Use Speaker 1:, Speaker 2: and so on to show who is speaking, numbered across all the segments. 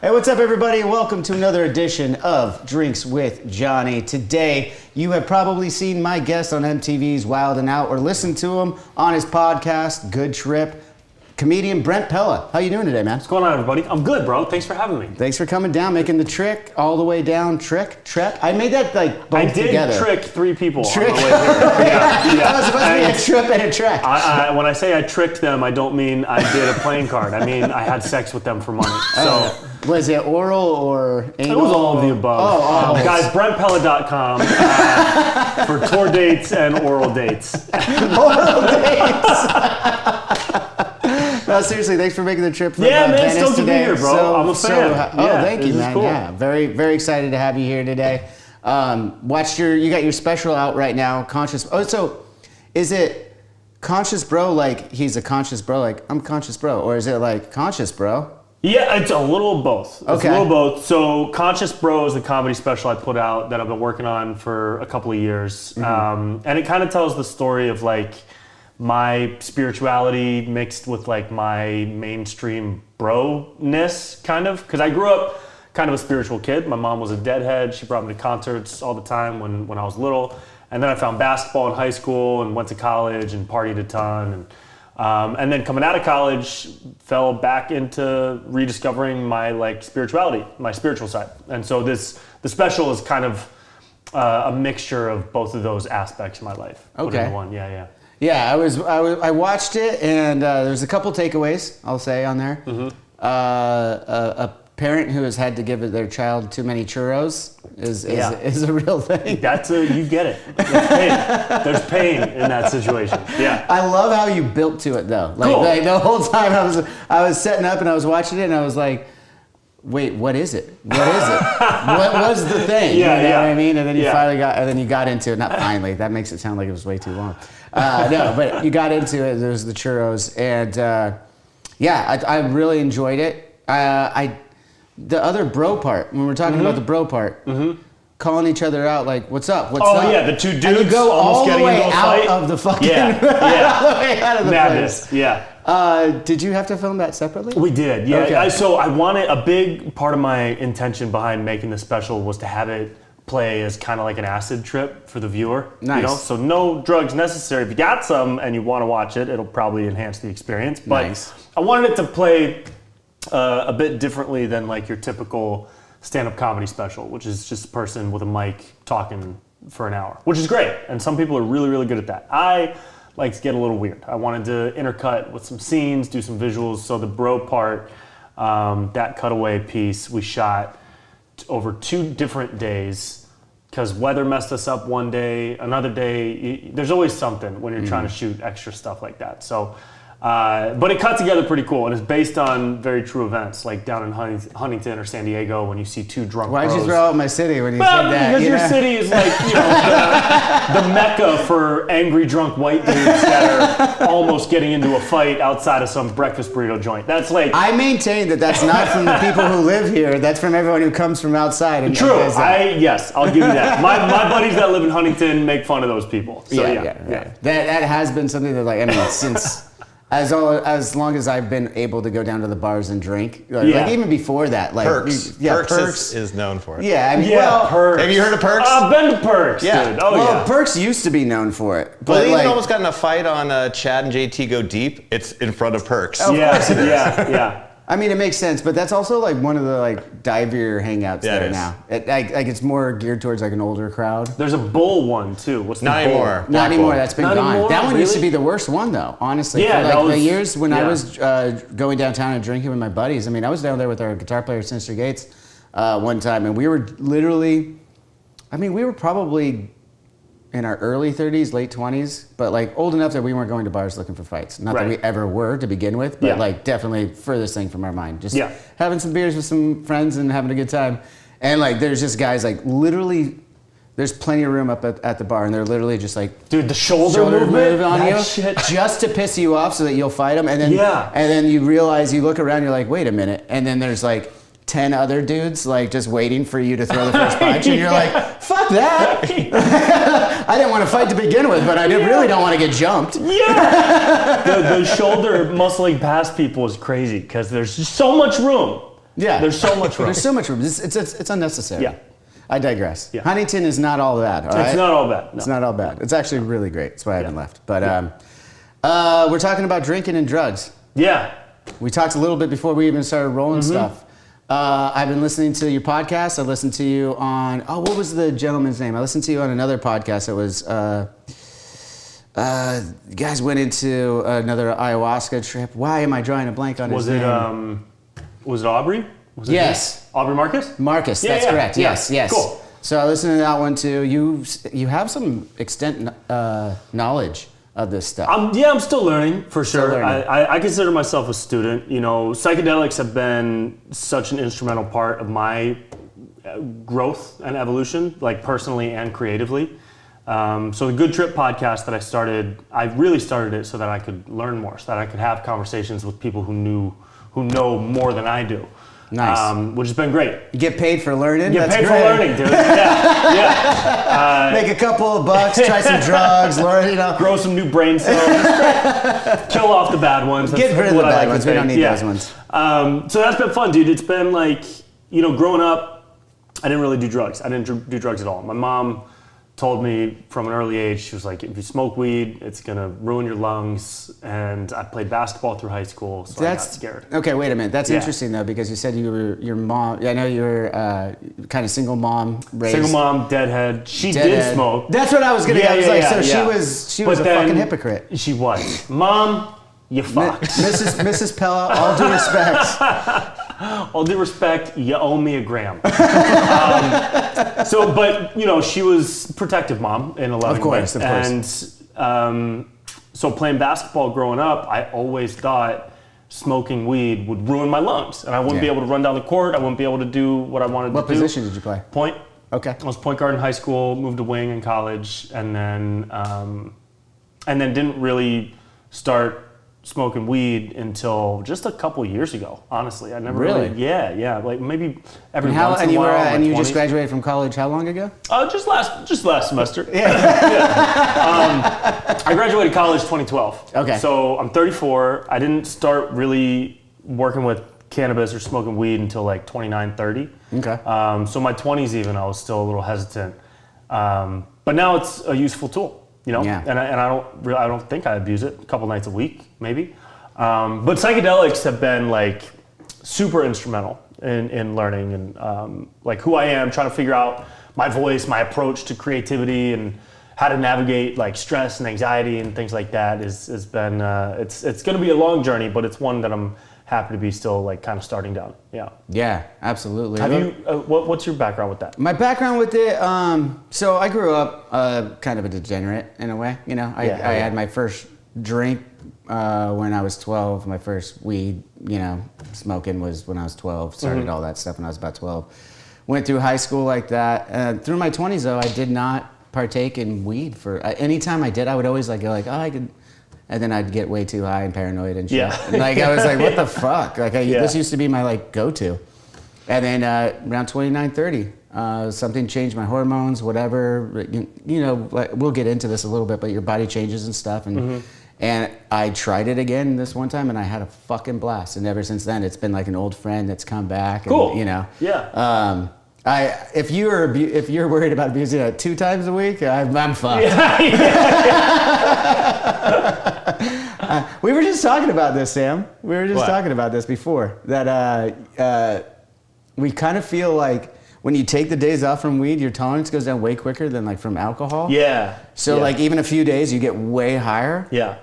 Speaker 1: Hey, what's up, everybody? Welcome to another edition of Drinks with Johnny. Today, you have probably seen my guest on MTV's Wild 'N Out or listened to him on his podcast, Good Trip. Comedian Brent Pella. How you doing today, man?
Speaker 2: What's going on, everybody? I'm good, bro. Thanks for having me.
Speaker 1: Thanks for coming down, making the trick all the way down. Trek. I made that like both together.
Speaker 2: I did trick 3 people
Speaker 1: Trick.
Speaker 2: on the way here. Yeah.
Speaker 1: That was supposed to be a trip and a trek.
Speaker 2: When I say I tricked them, I don't mean I did a playing card. I mean I had sex with them for money. So
Speaker 1: was it oral or anal?
Speaker 2: It was all of the above. Guys, BrentPella.com for tour dates and oral dates.
Speaker 1: Oral dates. No, seriously, thanks for making the trip from
Speaker 2: man,
Speaker 1: Venice
Speaker 2: stoked to be
Speaker 1: today.
Speaker 2: here, bro. I'm a fan.
Speaker 1: Thank you, man.
Speaker 2: Cool.
Speaker 1: Yeah, very, very excited to have you here today. You got your special out right now, Conscious. Oh, so is it Conscious Bro, like he's a conscious bro, like I'm conscious bro, or is it like Conscious Bro?
Speaker 2: Yeah, it's a little of both.
Speaker 1: Okay.
Speaker 2: A little both. So Conscious Bro is the comedy special I put out that I've been working on for a couple of years. And it kind of tells the story of like my spirituality mixed with like my mainstream bro-ness, kind of. Because I grew up kind of a spiritual kid. My mom was a Deadhead. She brought me to concerts all the time when I was little. And then I found basketball in high school and went to college and partied a ton. And then coming out of college, fell back into rediscovering my like spirituality, my spiritual side. And so the special is kind of a mixture of both of those aspects of my life.
Speaker 1: Okay.
Speaker 2: Put into one. Yeah.
Speaker 1: Yeah, I watched it, and there's a couple takeaways I'll say on there. A parent who has had to give their child too many churros is a real thing.
Speaker 2: You get it. There's pain in that situation. Yeah.
Speaker 1: I love how you built to it though. Like,
Speaker 2: cool.
Speaker 1: like the whole time I was setting up and I was watching it and I was like, wait, what is it? What is it? What was the thing?
Speaker 2: Yeah,
Speaker 1: you know what I mean? And then you finally got into it. Not finally. That makes it sound like it was way too long. No, but you got into it. There was the churros, and I really enjoyed it. The other bro part, when we're talking about the bro part, calling each other out like, "What's up? What's up?"
Speaker 2: Oh yeah, the two dudes
Speaker 1: and you go
Speaker 2: almost
Speaker 1: all the
Speaker 2: getting
Speaker 1: way
Speaker 2: into a
Speaker 1: out
Speaker 2: fight.
Speaker 1: of the fucking
Speaker 2: Yeah.
Speaker 1: all the way out of the
Speaker 2: Madness.
Speaker 1: place.
Speaker 2: Yeah.
Speaker 1: Did you have to film that separately?
Speaker 2: We did, yeah.
Speaker 1: Okay.
Speaker 2: So I wanted, a big part of my intention behind making the special was to have it play as kind of like an acid trip for the viewer.
Speaker 1: Nice.
Speaker 2: You know? So no drugs necessary. If you got some and you want to watch it, it'll probably enhance the experience. But
Speaker 1: Nice.
Speaker 2: I wanted it to play a bit differently than like your typical stand-up comedy special, which is just a person with a mic talking for an hour, which is great. And some people are really, really good at that. I like to get a little weird. I wanted to intercut with some scenes, do some visuals. So the bro part, that cutaway piece, we shot over 2 different days because weather messed us up one day. Another day, there's always something when you're trying to shoot extra stuff like that. So, but it cut together pretty cool, and it's based on very true events, like down in Huntington or San Diego when you see 2 drunk
Speaker 1: Why'd
Speaker 2: bros.
Speaker 1: you throw out my city when you said that?
Speaker 2: Because your city is like, the mecca for angry drunk white dudes that are almost getting into a fight outside of some breakfast burrito joint. That's like...
Speaker 1: I maintain that that's not from the people who live here. That's from everyone who comes from outside. And
Speaker 2: True. Yes, I'll give you that. My buddies that live in Huntington make fun of those people. So, yeah.
Speaker 1: That has been something that, like, I mean, since... As long as I've been able to go down to the bars and drink, like even before that, like
Speaker 3: Perks.
Speaker 1: Perks
Speaker 3: is known for it.
Speaker 1: Yeah, I mean, well,
Speaker 2: Perks.
Speaker 3: Have you heard of Perks?
Speaker 2: I've been to Perks,
Speaker 3: Yeah.
Speaker 2: dude. Oh,
Speaker 1: well,
Speaker 2: yeah.
Speaker 1: Perks used to be known for it,
Speaker 3: Well, they
Speaker 1: like,
Speaker 3: even almost got in a fight on Chad and JT Go Deep. It's in front of Perks.
Speaker 1: Of course it is.
Speaker 2: Yeah.
Speaker 1: I mean, it makes sense, but that's also like one of the like divier hangouts
Speaker 3: Yeah, it
Speaker 1: there
Speaker 3: is.
Speaker 1: now. Like it's more geared towards like an older crowd.
Speaker 2: There's a bull one, too. What's the
Speaker 3: Not
Speaker 2: bull?
Speaker 3: anymore.
Speaker 1: Not anymore. That's been
Speaker 2: Not
Speaker 1: gone.
Speaker 2: anymore?
Speaker 1: That one used to
Speaker 2: Really?
Speaker 1: be the worst one, though. Honestly,
Speaker 2: Yeah,
Speaker 1: for
Speaker 2: that
Speaker 1: like the
Speaker 2: was-
Speaker 1: years when I
Speaker 2: yeah.
Speaker 1: was going downtown and drinking with my buddies. I mean, I was down there with our guitar player Sinister Gates one time, and we were literally. I mean, we were probably in our early 30s, late 20s, but like old enough that we weren't going to bars looking for fights. Not that
Speaker 2: Right.
Speaker 1: we ever were to begin with, but like definitely furthest thing from our mind. Just having some beers with some friends and having a good time. And like there's just guys like literally, there's plenty of room up at the bar and they're literally just like,
Speaker 2: dude, the shoulder movement
Speaker 1: on
Speaker 2: that
Speaker 1: you
Speaker 2: shit.
Speaker 1: just to piss you off so that you'll fight them. And then you realize, you look around, you're like, wait a minute. And then there's like 10 other dudes like just waiting for you to throw the first punch, and you're like, fuck that. I didn't want to fight to begin with, but I really don't want to get jumped.
Speaker 2: The shoulder muscling past people is crazy because there's just so much room.
Speaker 1: Yeah.
Speaker 2: There's so much room.
Speaker 1: There's so much room. It's unnecessary.
Speaker 2: Yeah.
Speaker 1: I digress.
Speaker 2: Yeah.
Speaker 1: Huntington is not all that, all right?
Speaker 2: It's not all bad. No.
Speaker 1: It's not all bad. It's actually really great. That's why I haven't left. But we're talking about drinking and drugs.
Speaker 2: Yeah.
Speaker 1: We talked a little bit before we even started rolling
Speaker 2: Mm-hmm.
Speaker 1: stuff. I've been listening to your podcast. I listened to you on, what was the gentleman's name? I listened to you on another podcast that was, you guys went into another ayahuasca trip. Why am I drawing a blank on his name?
Speaker 2: Was it Aubrey? Was it
Speaker 1: Yes.
Speaker 2: Aubrey Marcus?
Speaker 1: Marcus, that's correct.
Speaker 2: Yeah.
Speaker 1: Yes.
Speaker 2: Cool.
Speaker 1: So I listened to that one too. You have some extent knowledge of this stuff.
Speaker 2: I'm still learning for sure.
Speaker 1: Still learning.
Speaker 2: I consider myself a student. You know, psychedelics have been such an instrumental part of my growth and evolution, like personally and creatively. So the Good Trip podcast that I really started it so that I could learn more, so that I could have conversations with people who know more than I do.
Speaker 1: Nice.
Speaker 2: Which has been great.
Speaker 1: You get paid for learning?
Speaker 2: Get
Speaker 1: That's
Speaker 2: paid
Speaker 1: great.
Speaker 2: for learning, dude. Yeah.
Speaker 1: Make a couple of bucks, try some drugs, learn,
Speaker 2: Grow some new brain cells. Kill off the bad ones. That's
Speaker 1: Get rid of
Speaker 2: what
Speaker 1: the
Speaker 2: I
Speaker 1: bad
Speaker 2: like to
Speaker 1: ones. We
Speaker 2: think.
Speaker 1: don't need those ones.
Speaker 2: So that's been fun, dude. It's been like, growing up, I didn't really do drugs. I didn't do drugs at all. My mom told me from an early age, she was like, if you smoke weed, it's gonna ruin your lungs. And I played basketball through high school, so I got scared.
Speaker 1: Okay, wait a minute. That's interesting though, because you said your mom. I know you were kind of single mom raised.
Speaker 2: Single mom, deadhead. She did smoke.
Speaker 1: That's what I was gonna. I was like, so she was a fucking hypocrite.
Speaker 2: She was. Mom, you fucked.
Speaker 1: Mrs. Pella, all due respect.
Speaker 2: All due respect, you owe me a gram. She was protective mom in a loving way.
Speaker 1: Of course.
Speaker 2: And so playing basketball growing up, I always thought smoking weed would ruin my lungs, and I wouldn't be able to run down the court. I wouldn't be able to do what I wanted to do.
Speaker 1: What position did you play?
Speaker 2: Point.
Speaker 1: Okay.
Speaker 2: I was point guard in high school, moved to wing in college, and then didn't really start smoking weed until just a couple years ago. Honestly, I never really. Yeah, like maybe every once in a while.
Speaker 1: And you just graduated from college how long ago?
Speaker 2: Just last semester.
Speaker 1: Yeah.
Speaker 2: I graduated college 2012.
Speaker 1: Okay.
Speaker 2: So I'm 34. I didn't start really working with cannabis or smoking weed until like 29, 30.
Speaker 1: Okay.
Speaker 2: So my 20s even, I was still a little hesitant. But now it's a useful tool.
Speaker 1: Yeah.
Speaker 2: And I don't think I abuse it. A couple nights a week, maybe. But psychedelics have been like super instrumental in learning and like who I am, trying to figure out my voice, my approach to creativity, and how to navigate like stress and anxiety and things like that has been. It's going to be a long journey, but it's one that I'm happy to be still like kind of starting down. Yeah.
Speaker 1: Yeah, absolutely.
Speaker 2: Have you? What's your background with that?
Speaker 1: My background with it, so I grew up kind of a degenerate in a way. I had my first drink when I was 12. My first weed, smoking was when I was 12. Started all that stuff when I was about 12. Went through high school like that. Through my 20s though, I did not partake in weed for. Anytime I did, I would always like go like, oh, I could. And then I'd get way too high and paranoid and shit.
Speaker 2: Yeah.
Speaker 1: And I was like, what the fuck? Like this used to be my like go-to. And then around 29, 30, something changed my hormones, whatever. Like, we'll get into this a little bit, but your body changes and stuff. And I tried it again this one time, and I had a fucking blast. And ever since then, it's been like an old friend that's come back.
Speaker 2: Cool.
Speaker 1: And,
Speaker 2: Yeah.
Speaker 1: If you're worried about abusing it 2 times a week, I'm fucked. We were just talking about this, Sam. We were just talking about this before. That we kind of feel like when you take the days off from weed, your tolerance goes down way quicker than like from alcohol.
Speaker 2: Yeah.
Speaker 1: So like even a few days, you get way higher.
Speaker 2: Yeah.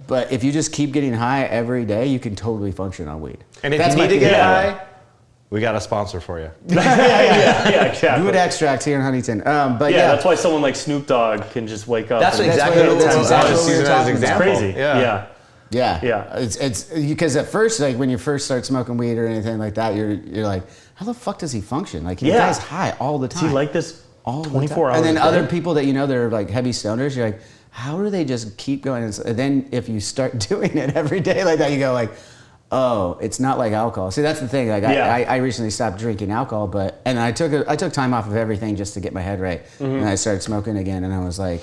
Speaker 1: But if you just keep getting high every day, you can totally function on weed.
Speaker 3: And if
Speaker 1: that's
Speaker 3: you
Speaker 1: me
Speaker 3: need
Speaker 1: to get high.
Speaker 3: We got a sponsor for you.
Speaker 2: Yeah, exactly.
Speaker 1: Good extract here in Huntington. But
Speaker 2: that's why someone like Snoop Dogg can just wake up.
Speaker 3: That's
Speaker 2: and
Speaker 3: exactly what
Speaker 1: that's exactly what we were talking
Speaker 2: It's
Speaker 1: about.
Speaker 2: crazy.
Speaker 3: Yeah.
Speaker 1: Yeah. It's because at first, like when you first start smoking weed or anything like that, you're like, how the fuck does he function? Like, he guy's high all the time.
Speaker 2: Is he like this
Speaker 1: all
Speaker 2: 24 hours?
Speaker 1: And then
Speaker 2: a day?
Speaker 1: other people that they're like heavy stoners, you're like, how do they just keep going? And then if you start doing it every day like that, you go like, oh, it's not like alcohol. See, that's the thing. Like I recently stopped drinking alcohol, and I took time off of everything just to get my head right. And I started smoking again, and I was like,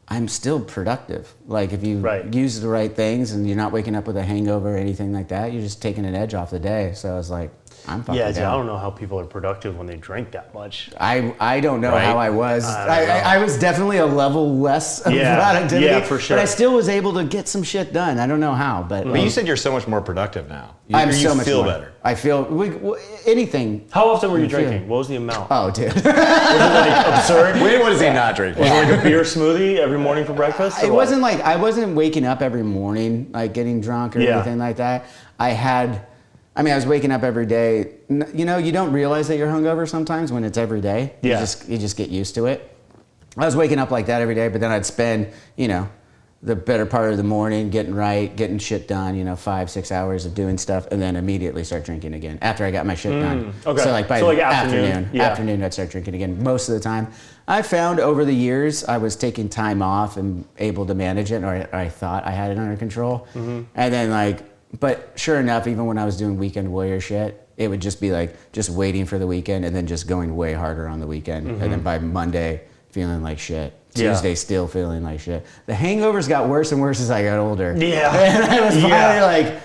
Speaker 1: I'm still productive. Like if you use the right things and you're not waking up with a hangover or anything like that, you're just taking an edge off the day. So I was like, I'm fucking
Speaker 2: Yeah, dude, I
Speaker 1: down.
Speaker 2: don't know how people are productive when they drink that much.
Speaker 1: I don't know
Speaker 3: Right?
Speaker 1: how I was. I was definitely a level less of
Speaker 2: Yeah,
Speaker 1: productivity.
Speaker 2: yeah, for sure.
Speaker 1: But I still was able to get some shit done. I don't know how, but
Speaker 3: But you said you're so much more productive now.
Speaker 1: I'm
Speaker 3: you
Speaker 1: so much
Speaker 3: feel
Speaker 1: more.
Speaker 3: better.
Speaker 1: I feel anything.
Speaker 2: How often were you
Speaker 1: feel-
Speaker 2: drinking? What was the amount?
Speaker 1: Oh, dude.
Speaker 2: Was it like absurd?
Speaker 3: Wait, what is he not drinking?
Speaker 2: Was it like a beer smoothie every morning for breakfast? or
Speaker 1: It
Speaker 2: what?
Speaker 1: wasn't like I wasn't waking up every morning like getting drunk or
Speaker 2: Yeah.
Speaker 1: anything like that. I was waking up every day. You know, you don't realize that you're hungover sometimes when it's every day.
Speaker 2: Yeah.
Speaker 1: You just get used to it. I was waking up like that every day, but then I'd spend, the better part of the morning getting right, getting shit done, 5-6 hours of doing stuff, and then immediately start drinking again after I got my shit done.
Speaker 2: okay.
Speaker 1: So like by
Speaker 2: So, like, afternoon, yeah.
Speaker 1: afternoon I'd start drinking again most of the time. I found over the years I was taking time off and able to manage it, or I thought I had it under control.
Speaker 2: Mm-hmm.
Speaker 1: And then but sure enough, even when I was doing weekend warrior shit, it would just be like just waiting for the weekend and then just going way harder on the weekend. And then by Monday, feeling like shit.
Speaker 2: Yeah.
Speaker 1: Tuesday, still feeling like shit. The hangovers got worse and worse as I got older.
Speaker 2: Yeah.
Speaker 1: And I was finally
Speaker 2: Yeah.
Speaker 1: like,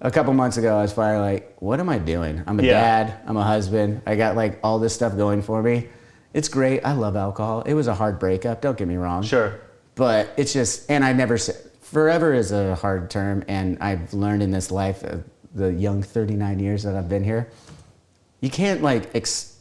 Speaker 1: a couple months ago, I was finally like, what am I doing? I'm a
Speaker 2: Yeah.
Speaker 1: dad. I'm a husband. I got like all this stuff going for me. It's great. I love alcohol. It was a hard breakup. Don't get me wrong.
Speaker 2: Sure.
Speaker 1: But it's just, and I never said, forever is a hard term. And I've learned in this life, the young 39 years that I've been here, you can't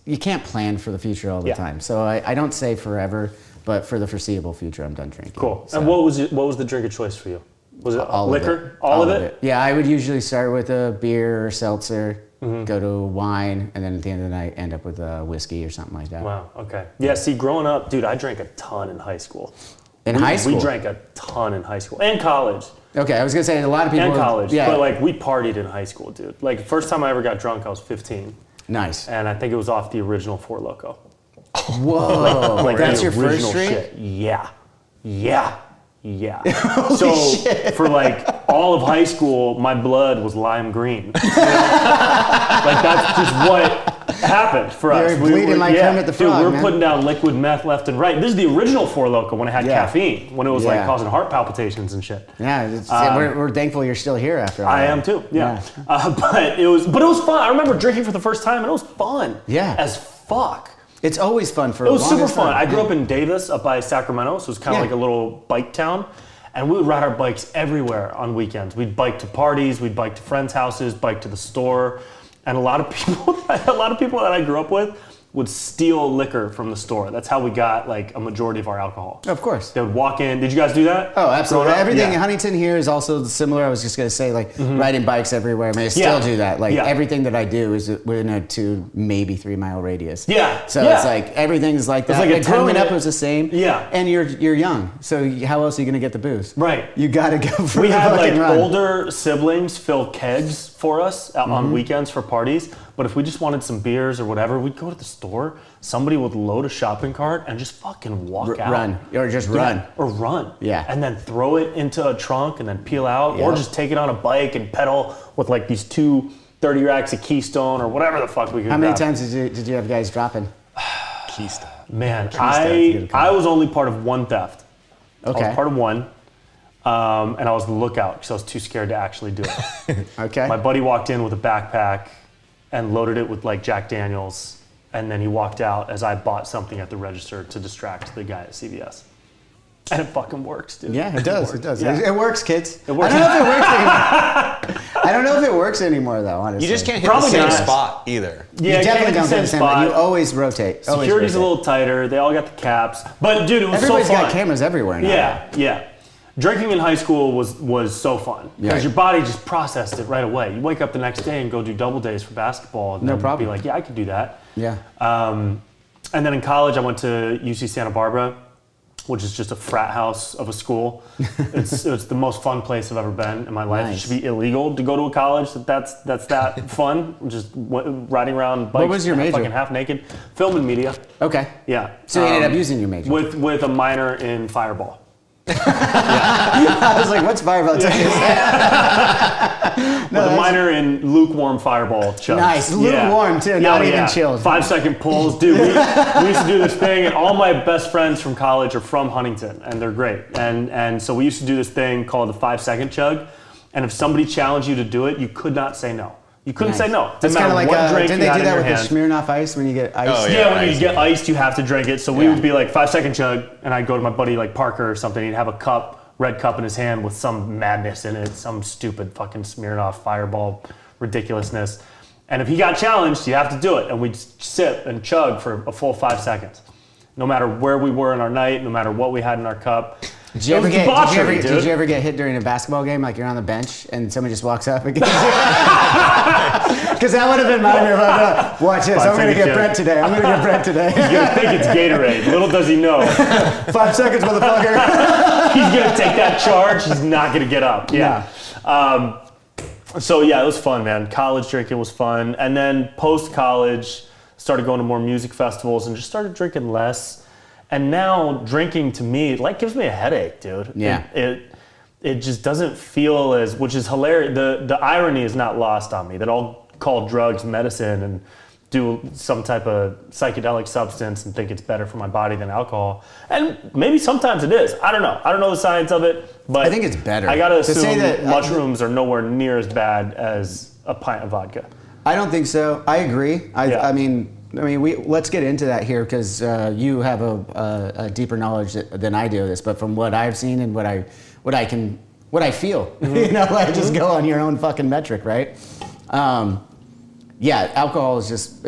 Speaker 1: you can't plan for the future all the
Speaker 2: Yeah.
Speaker 1: time. So I don't say forever, but for the foreseeable future, I'm done drinking.
Speaker 2: Cool.
Speaker 1: So,
Speaker 2: And what was the drink of choice for you? Was it
Speaker 1: all
Speaker 2: liquor?
Speaker 1: Of it.
Speaker 2: All of it?
Speaker 1: Yeah, I would usually start with a beer or seltzer,
Speaker 2: Mm-hmm.
Speaker 1: go to wine, and then at the end of the night, end up with a whiskey or something like that.
Speaker 2: Wow. Okay. Yeah. See, growing up, dude, I drank a ton in high school.
Speaker 1: High school?
Speaker 2: We drank a ton in high school and college.
Speaker 1: Okay, I was gonna say a lot of people.
Speaker 2: And college.
Speaker 1: Yeah.
Speaker 2: But like we partied in high school, dude. Like first time I ever got drunk, I was 15.
Speaker 1: Nice.
Speaker 2: And I think it was off the original Four Loko.
Speaker 1: Whoa.
Speaker 2: Like
Speaker 1: That's
Speaker 2: the
Speaker 1: your first
Speaker 2: original
Speaker 1: drink?
Speaker 2: shit. Yeah. So for like all of high school, my blood was lime green. Like that's just what happened for us.
Speaker 1: You're bleeding like Kermit the Frog,
Speaker 2: dude, we're
Speaker 1: man.
Speaker 2: putting down liquid meth left and right. This is the original Four Loko when it had
Speaker 1: Yeah.
Speaker 2: caffeine, when it was like
Speaker 1: Yeah.
Speaker 2: causing heart palpitations and shit.
Speaker 1: Yeah, we're thankful you're still here after all
Speaker 2: I
Speaker 1: that.
Speaker 2: am too. Yeah. But it was fun. I remember drinking for the first time, and it was fun.
Speaker 1: Yeah.
Speaker 2: As fuck.
Speaker 1: It's always fun for
Speaker 2: It was super
Speaker 1: longest
Speaker 2: fun.
Speaker 1: time.
Speaker 2: I grew up in Davis, up by Sacramento, so it was kind of
Speaker 1: Yeah.
Speaker 2: like a little bike town. And we would ride our bikes everywhere on weekends. We'd bike to parties, we'd bike to friends' houses, bike to the store. And a lot of people that I grew up with would steal liquor from the store. That's how we got like a majority of our alcohol.
Speaker 1: Of course.
Speaker 2: They would walk in. Did you guys do that?
Speaker 1: Oh, absolutely.
Speaker 2: Growing up?
Speaker 1: Everything in
Speaker 2: Yeah.
Speaker 1: Huntington here is also similar. I was just going to say, riding bikes everywhere. I still
Speaker 2: Yeah.
Speaker 1: do that. Like,
Speaker 2: Yeah.
Speaker 1: everything that I do is within a 2, maybe 3 mile radius.
Speaker 2: Yeah.
Speaker 1: So
Speaker 2: Yeah.
Speaker 1: it's like, everything's like that.
Speaker 2: like a
Speaker 1: Like, growing
Speaker 2: 10-minute
Speaker 1: up, it was the same.
Speaker 2: Yeah.
Speaker 1: And you're young. So how else are you going to get the booze?
Speaker 2: Right.
Speaker 1: You got to go for
Speaker 2: We
Speaker 1: the
Speaker 2: had like
Speaker 1: fucking run.
Speaker 2: older siblings fill kegs for us out
Speaker 1: Mm-hmm.
Speaker 2: on weekends for parties. But if we just wanted some beers or whatever, we'd go to the store. Somebody would load a shopping cart and just fucking walk out.
Speaker 1: Run. Or just
Speaker 2: Yeah,
Speaker 1: run.
Speaker 2: or run.
Speaker 1: Yeah.
Speaker 2: And then throw it into a trunk and then peel out, or
Speaker 1: Yep.
Speaker 2: just take it on a bike and pedal with like these 2 30 racks of Keystone or whatever the fuck we could
Speaker 1: How many
Speaker 2: grab.
Speaker 1: times did you have guys dropping?
Speaker 3: Keystone.
Speaker 2: Man,
Speaker 1: Keystone's a good
Speaker 2: I was only part of one theft. I
Speaker 1: Okay.
Speaker 2: was part of one. And I was the lookout because I was too scared to actually do it.
Speaker 1: Okay.
Speaker 2: My buddy walked in with a backpack and loaded it with like Jack Daniels, and then he walked out as I bought something at the register to distract the guy at CVS. And it fucking works, dude.
Speaker 1: Yeah, it does. It does.
Speaker 2: Yeah.
Speaker 1: It works, kids.
Speaker 2: It works.
Speaker 1: I don't know if it works anymore. I don't know if it works anymore, though, honestly.
Speaker 3: You just can't hit
Speaker 2: Probably
Speaker 3: the same
Speaker 2: not.
Speaker 3: spot either.
Speaker 2: Yeah,
Speaker 1: You definitely don't get the same.
Speaker 2: spot.
Speaker 1: You always rotate. Always
Speaker 2: Security's a
Speaker 1: rotate.
Speaker 2: little tighter. They all got the caps. But dude, it was
Speaker 1: Everybody's
Speaker 2: so fun.
Speaker 1: got cameras everywhere now.
Speaker 2: Yeah. Drinking in high school was so fun because
Speaker 1: Yeah.
Speaker 2: your body just processed it right away. You wake up the next day and go do double days for basketball, and
Speaker 1: No
Speaker 2: then
Speaker 1: problem.
Speaker 2: be like, yeah, I could do that.
Speaker 1: Yeah.
Speaker 2: And then in college, I went to UC Santa Barbara, which is just a frat house of a school. It's the most fun place I've ever been in my life. It
Speaker 1: Nice.
Speaker 2: should be illegal to go to a college that's that fun. Just riding around bikes.
Speaker 1: was your major?
Speaker 2: Fucking half naked. Film and media.
Speaker 1: Okay.
Speaker 2: Yeah.
Speaker 1: So you ended up using your major.
Speaker 2: with a minor in fireball.
Speaker 1: I was like, what's fireball?
Speaker 2: With a minor in lukewarm fireball chugs.
Speaker 1: Nice. Lukewarm, too, not even chilled.
Speaker 2: 5-second pulls. Dude, we used to do this thing, and all my best friends from college are from Huntington, and they're great. And so we used to do this thing called the 5-second chug, and if somebody challenged you to do it, you could not say no. You couldn't say no.
Speaker 1: It's
Speaker 2: No
Speaker 1: kind
Speaker 2: matter
Speaker 1: of like,
Speaker 2: what drink
Speaker 1: didn't
Speaker 2: you
Speaker 1: they
Speaker 2: had
Speaker 1: do
Speaker 2: in
Speaker 1: that
Speaker 2: your
Speaker 1: with
Speaker 2: hand.
Speaker 1: the Smirnoff Ice when you get ice?
Speaker 3: Oh,
Speaker 2: Yeah, when
Speaker 3: ice.
Speaker 2: you get iced, you have to drink it. So we
Speaker 1: Yeah.
Speaker 2: would be like 5-second chug, and I'd go to my buddy like Parker or something. He'd have a cup, red cup in his hand with some madness in it, some stupid fucking Smirnoff Fireball ridiculousness. And if he got challenged, you have to do it. And we'd sip and chug for a full 5 seconds. No matter where we were in our night, no matter what we had in our cup.
Speaker 1: Did you,
Speaker 2: It
Speaker 1: ever
Speaker 2: was
Speaker 1: get,
Speaker 2: debauchery,
Speaker 1: did
Speaker 2: dude.
Speaker 1: you ever get hit during a basketball game, like you're on the bench and somebody just walks up and gets Because that would have been my move. Watch this, I'm going to get Brent today. I'm going to get Brent today.
Speaker 2: He's gonna think it's Gatorade. Little does he know.
Speaker 1: 5 seconds, motherfucker.
Speaker 2: He's gonna take that charge. He's not gonna get up. Yeah. So yeah, it was fun, man. College drinking was fun, and then post college, started going to more music festivals and just started drinking less. And now drinking to me, it like gives me a headache, dude.
Speaker 1: Yeah.
Speaker 2: It just doesn't feel as, which is hilarious. The irony is not lost on me that I'll call drugs medicine and do some type of psychedelic substance and think it's better for my body than alcohol. And maybe sometimes it is. I don't know. I don't know the science of it, but
Speaker 1: I think it's better.
Speaker 2: I gotta
Speaker 1: To say
Speaker 2: assume
Speaker 1: that-
Speaker 2: mushrooms are nowhere near as bad as a pint of vodka.
Speaker 1: I don't think so. I agree.
Speaker 2: Yeah.
Speaker 1: I mean, let's get into that here because you have a deeper knowledge than I do of this. But from what I've seen and what I feel, you know, like just go on your own fucking metric, right? Yeah, alcohol is just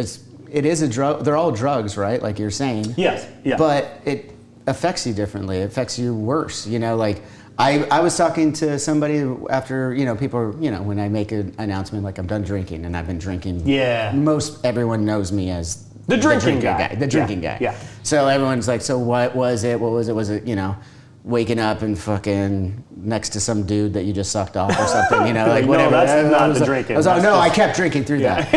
Speaker 1: it is a drug. They're all drugs, right? Like you're saying.
Speaker 2: Yes. Yeah.
Speaker 1: But it affects you differently. It affects you worse. You know, like I was talking to somebody after, you know, people, you know, when I make an announcement like I'm done drinking and I've been drinking.
Speaker 2: Yeah.
Speaker 1: Most everyone knows me as
Speaker 2: The drinking guy.
Speaker 1: The drinking guy.
Speaker 2: Yeah.
Speaker 1: So everyone's like, so what was it? What was it? Was it, you know, waking up and fucking next to some dude that you just sucked off or something, you know, like
Speaker 2: No,
Speaker 1: whatever.
Speaker 2: that's
Speaker 1: I
Speaker 2: not
Speaker 1: was
Speaker 2: the
Speaker 1: like-
Speaker 2: drinking.
Speaker 1: I was like,
Speaker 2: That's
Speaker 1: no,
Speaker 2: just-
Speaker 1: I kept drinking through that.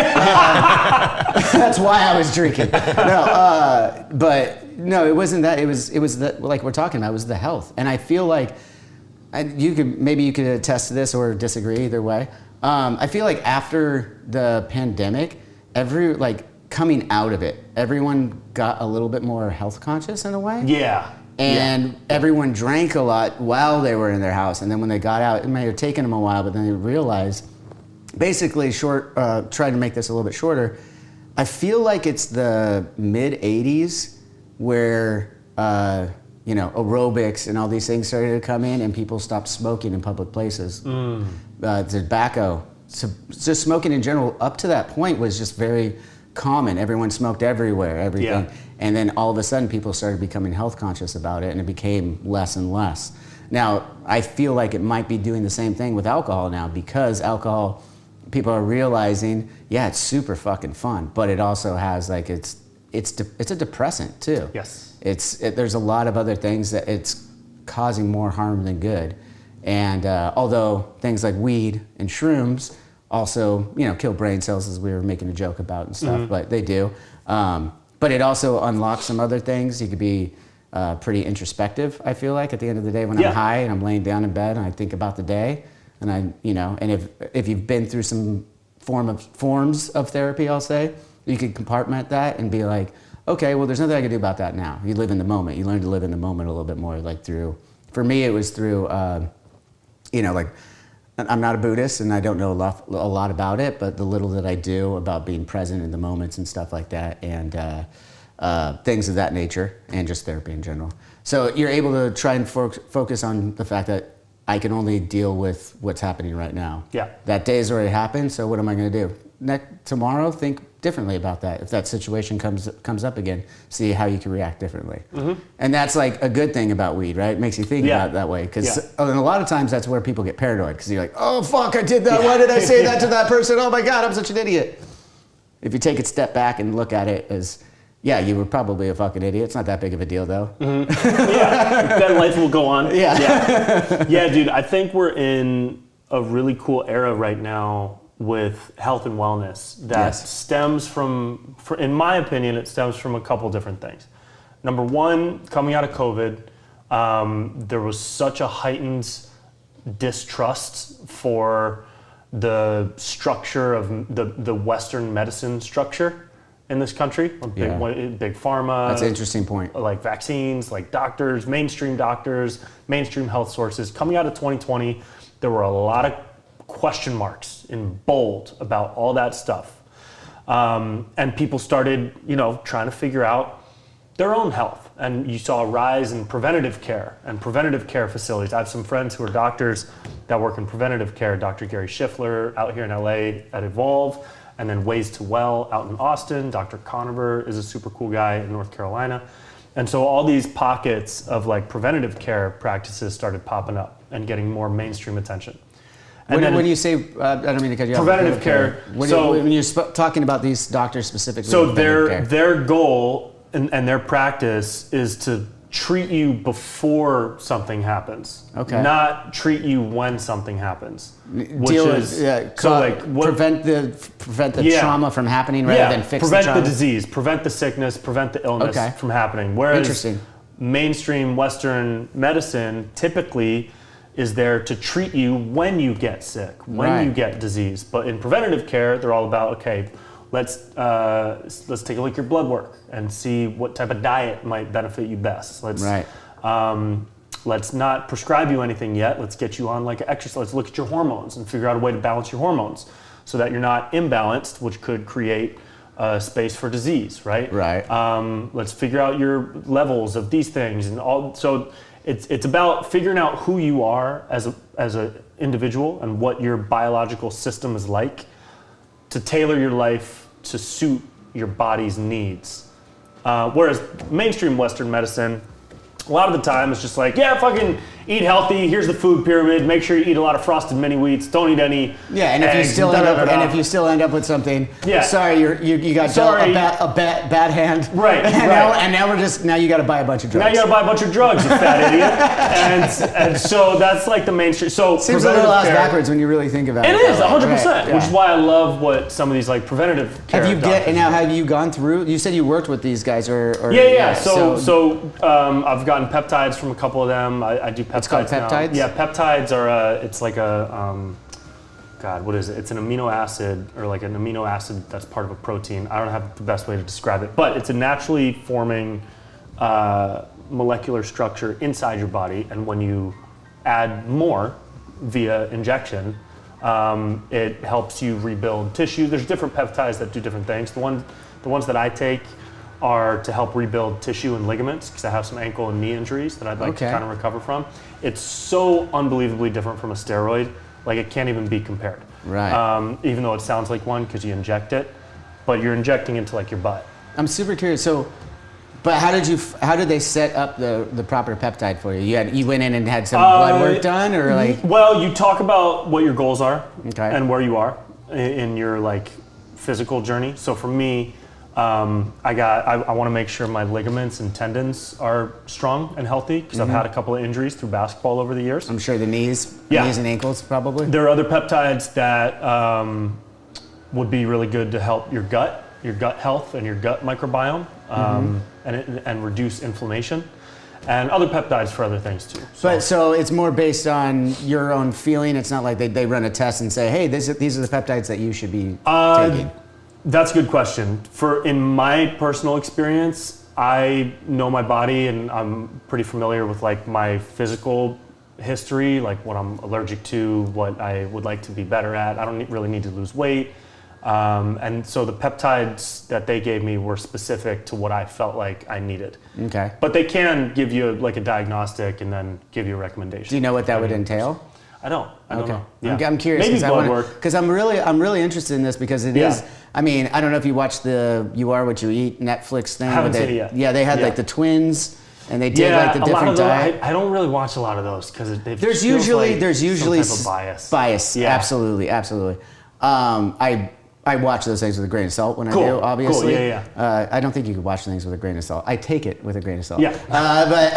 Speaker 1: That's why I was drinking. No, but no, it wasn't that. It was the, like we're talking about, it was the health. And I feel like, and maybe you could attest to this or disagree either way. I feel like after the pandemic, coming out of it, everyone got a little bit more health conscious in a way.
Speaker 2: Yeah.
Speaker 1: And everyone drank a lot while they were in their house. And then when they got out, it may have taken them a while, but then they realized, basically trying to make this a little bit shorter, I feel like it's the mid 80s where, you know, aerobics and all these things started to come in and people stopped smoking in public places. Tobacco, so just smoking in general, up to that point was just very common. Everyone smoked everywhere, everything.
Speaker 2: Yeah.
Speaker 1: And then all of a sudden people started becoming health conscious about it and it became less and less. Now, I feel like it might be doing the same thing with alcohol now because alcohol, people are realizing, yeah, it's super fucking fun, but it also has like, it's a depressant too.
Speaker 2: Yes.
Speaker 1: There's a lot of other things that it's causing more harm than good. And although things like weed and shrooms also, you know, kill brain cells, as we were making a joke about and stuff, but they do. But it also unlocks some other things. You could be pretty introspective, I feel like, at the end of the day when I'm high and I'm laying down in bed and I think about the day. And and if you've been through some forms of therapy, I'll say, you could compartment that and be like, okay, well, there's nothing I can do about that now. You live in the moment. You learn to live in the moment a little bit more, like for me, it was through, you know, like, I'm not a Buddhist and I don't know a lot about it, but the little that I do about being present in the moments and stuff like that and things of that nature and just therapy in general. So you're able to try and focus on the fact that I can only deal with what's happening right now.
Speaker 2: Yeah.
Speaker 1: That day's already happened, so what am I going to do? Tomorrow, think differently about that. If that situation comes up again, see how you can react differently. And that's like a good thing about weed, right? It makes you think about it that way. Because a lot of times that's where people get paranoid because you're like, oh, fuck, I did that. Why did I say that to that person? Oh my God, I'm such an idiot. If you take a step back and look at it as, yeah, you were probably a fucking idiot. It's not that big of a deal though.
Speaker 2: Then life will go on.
Speaker 1: Yeah.
Speaker 2: Yeah, dude, I think we're in a really cool era right now with health and wellness that stems from, in my opinion, it stems from a couple different things. Number one, coming out of COVID, there was such a heightened distrust for the structure of the Western medicine structure in this country. Big pharma.
Speaker 1: That's an interesting point.
Speaker 2: Like vaccines, like doctors, mainstream health sources. Coming out of 2020, there were a lot of question marks in bold about all that stuff. And people started, trying to figure out their own health. And you saw a rise in preventative care and preventative care facilities. I have some friends who are doctors that work in preventative care. Dr. Gary Schiffler out here in LA at Evolve, and then Ways to Well out in Austin. Dr. Conover is a super cool guy in North Carolina. And so all these pockets of like preventative care practices started popping up and getting more mainstream attention. And
Speaker 1: when you say, I don't mean to cut you off.
Speaker 2: Preventative care.
Speaker 1: When you're talking about these doctors specifically.
Speaker 2: So their goal and their practice is to treat you before something happens.
Speaker 1: Okay.
Speaker 2: Not treat you when something happens.
Speaker 1: Prevent the trauma from happening rather than fix the trauma.
Speaker 2: Prevent the disease, prevent the sickness, prevent the illness from happening. Whereas mainstream Western medicine typically is there to treat you when you get sick, when you get disease. But in preventative care, they're all about, okay, let's take a look at your blood work and see what type of diet might benefit you best. Let's not prescribe you anything yet. Let's get you on like exercise. Let's look at your hormones and figure out a way to balance your hormones so that you're not imbalanced, which could create space for disease, right?
Speaker 1: Right.
Speaker 2: Let's figure out your levels of these things and all. So it's about figuring out who you are as an individual and what your biological system is like to tailor your life to suit your body's needs. Whereas mainstream Western medicine, a lot of the time it's just like, yeah, fucking eat healthy. Here's the food pyramid. Make sure you eat a lot of frosted mini wheats. Don't eat any.
Speaker 1: Yeah, and
Speaker 2: eggs,
Speaker 1: if you still end up with something, sorry, you got a bad hand.
Speaker 2: Right.
Speaker 1: And now you got to buy a bunch of drugs.
Speaker 2: Now you got to buy a bunch of drugs, you fat idiot. And so that's like the mainstream. So
Speaker 1: seems a little ass backwards when you really think about it.
Speaker 2: It is 100%, which is why I love what some of these like preventative care.
Speaker 1: Have you gone through? You said you worked with these guys, or
Speaker 2: So I've gotten peptides from a couple of them. I do peptides.
Speaker 1: It's called peptides?
Speaker 2: Now. Yeah, peptides are, it's like a, God, what is it? It's an amino acid, or like an amino acid that's part of a protein. I don't have the best way to describe it, but it's a naturally forming molecular structure inside your body, and when you add more via injection, it helps you rebuild tissue. There's different peptides that do different things. The ones that I take are to help rebuild tissue and ligaments, because I have some ankle and knee injuries that I'd like to kind of recover from. It's so unbelievably different from a steroid, like it can't even be compared.
Speaker 1: Right.
Speaker 2: Even though it sounds like one because you inject it, but you're injecting into like your butt.
Speaker 1: I'm super curious. So, but how did they set up the proper peptide for you? You went in and had some blood work done, or like?
Speaker 2: Well, you talk about what your goals are and where you are in your like physical journey. So for me, I want to make sure my ligaments and tendons are strong and healthy, because I've had a couple of injuries through basketball over the years.
Speaker 1: I'm sure the knees and ankles probably.
Speaker 2: There are other peptides that would be really good to help your gut health and your gut microbiome, and reduce inflammation, and other peptides for other things too.
Speaker 1: So it's more based on your own feeling. It's not like they run a test and say, hey, these are the peptides that you should be taking.
Speaker 2: That's a good question. In my personal experience, I know my body, and I'm pretty familiar with like my physical history, like what I'm allergic to, what I would like to be better at. I don't really need to lose weight. And so the peptides that they gave me were specific to what I felt like I needed.
Speaker 1: Okay.
Speaker 2: But they can give you like a diagnostic and then give you a recommendation.
Speaker 1: Do you know what that would entail?
Speaker 2: I don't know. Yeah.
Speaker 1: I'm curious.
Speaker 2: Maybe blood work.
Speaker 1: Because I'm really interested in this, because it is. I mean, I don't know if you watched the "You Are What You Eat" Netflix thing.
Speaker 2: I haven't seen it yet.
Speaker 1: Yeah, they had like the twins, and they did like the different diet.
Speaker 2: I don't really watch a lot of those because
Speaker 1: there's usually
Speaker 2: some type of bias.
Speaker 1: Bias. Yeah. Absolutely. I watch those things with a grain of salt when I do, obviously.
Speaker 2: Cool. Yeah.
Speaker 1: I don't think you could watch things with a grain of salt. I take it with a grain of salt.
Speaker 2: Yeah.
Speaker 1: But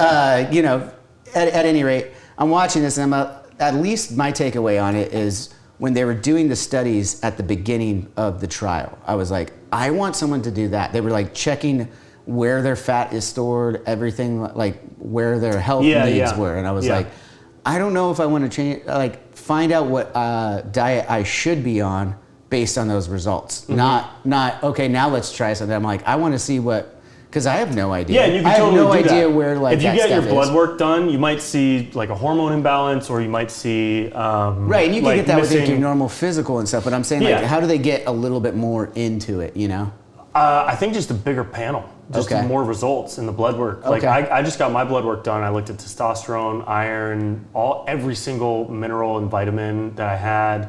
Speaker 1: at any rate, I'm watching this, and at least my takeaway on it is, when they were doing the studies at the beginning of the trial, I was like, I want someone to do that. They were like checking where their fat is stored, everything, like where their health needs were. And I was like, I don't know if I want to change, like find out what diet I should be on based on those results. Not okay, now let's try something. I'm like, I want to see what Because I have no idea.
Speaker 2: Yeah, and you can
Speaker 1: I have
Speaker 2: totally
Speaker 1: no
Speaker 2: do
Speaker 1: idea
Speaker 2: that.
Speaker 1: where like
Speaker 2: if you
Speaker 1: that
Speaker 2: get your
Speaker 1: stuff
Speaker 2: blood
Speaker 1: is.
Speaker 2: work done, you might see like a hormone imbalance, or you might see
Speaker 1: Right, and you can
Speaker 2: like
Speaker 1: get that with
Speaker 2: missing-
Speaker 1: your normal physical and stuff. But I'm saying, like,
Speaker 2: Yeah.
Speaker 1: how do they get a little bit more into it? You know?
Speaker 2: I think just a bigger panel, just
Speaker 1: Okay.
Speaker 2: more results in the blood work. Like
Speaker 1: Okay.
Speaker 2: I just got my blood work done. I looked at testosterone, iron, every single mineral and vitamin that I had,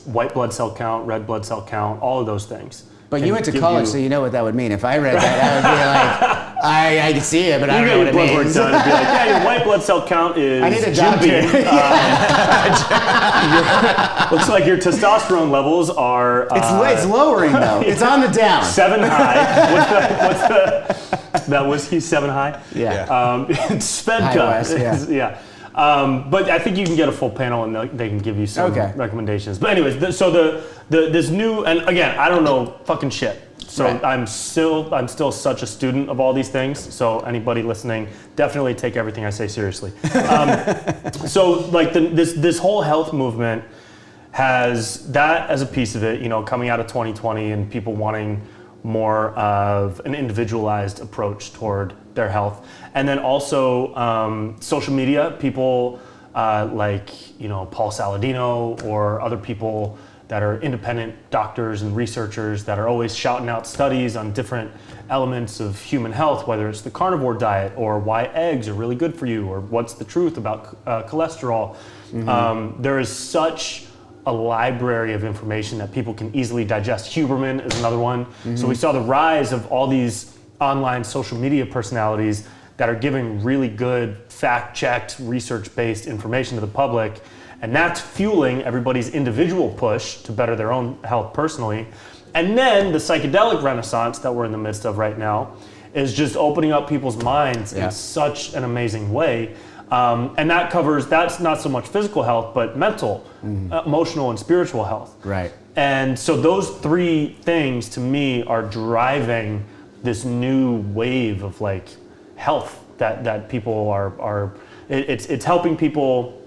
Speaker 2: white blood cell count, red blood cell count, all of those things.
Speaker 1: But
Speaker 2: Can
Speaker 1: you went to
Speaker 2: give
Speaker 1: college,
Speaker 2: you-
Speaker 1: so you know what that would mean. If I read that, I would be like, I can see it, but I
Speaker 2: You
Speaker 1: don't
Speaker 2: get
Speaker 1: know
Speaker 2: your
Speaker 1: what it
Speaker 2: blood work
Speaker 1: means.
Speaker 2: done and be like, yeah, your white blood cell count is
Speaker 1: I need a
Speaker 2: Jim
Speaker 1: doctor.
Speaker 2: Beam. Looks like your testosterone levels are
Speaker 1: It's lowering though. It's on the down.
Speaker 2: 7 high. What's the that whiskey 7 high?
Speaker 1: Yeah.
Speaker 2: It's Svedka.
Speaker 1: Ayahuasca,
Speaker 2: Yeah. But I think you can get a full panel and they can give you some
Speaker 1: Okay.
Speaker 2: recommendations. But anyways, this new, and again, I don't know fucking shit. So
Speaker 1: Right.
Speaker 2: I'm still such a student of all these things. So anybody listening, definitely take everything I say seriously. So like this whole health movement has that as a piece of it, you know, coming out of 2020 and people wanting more of an individualized approach toward their health. And then also social media, people like, you know, Paul Saladino or other people that are independent doctors and researchers that are always shouting out studies on different elements of human health, whether it's the carnivore diet or why eggs are really good for you or what's the truth about cholesterol. There is such a library of information that people can easily digest. Huberman is another one. So we saw the rise of all these online social media personalities that are giving really good fact-checked, research-based information to the public. And that's fueling everybody's individual push to better their own health personally. And then the psychedelic renaissance that we're in the midst of right now is just opening up people's minds in such an amazing way. And that's not so much physical health, but mental, emotional, and spiritual health.
Speaker 1: Right.
Speaker 2: And so those three things to me are driving this new wave of like health that people are it's helping people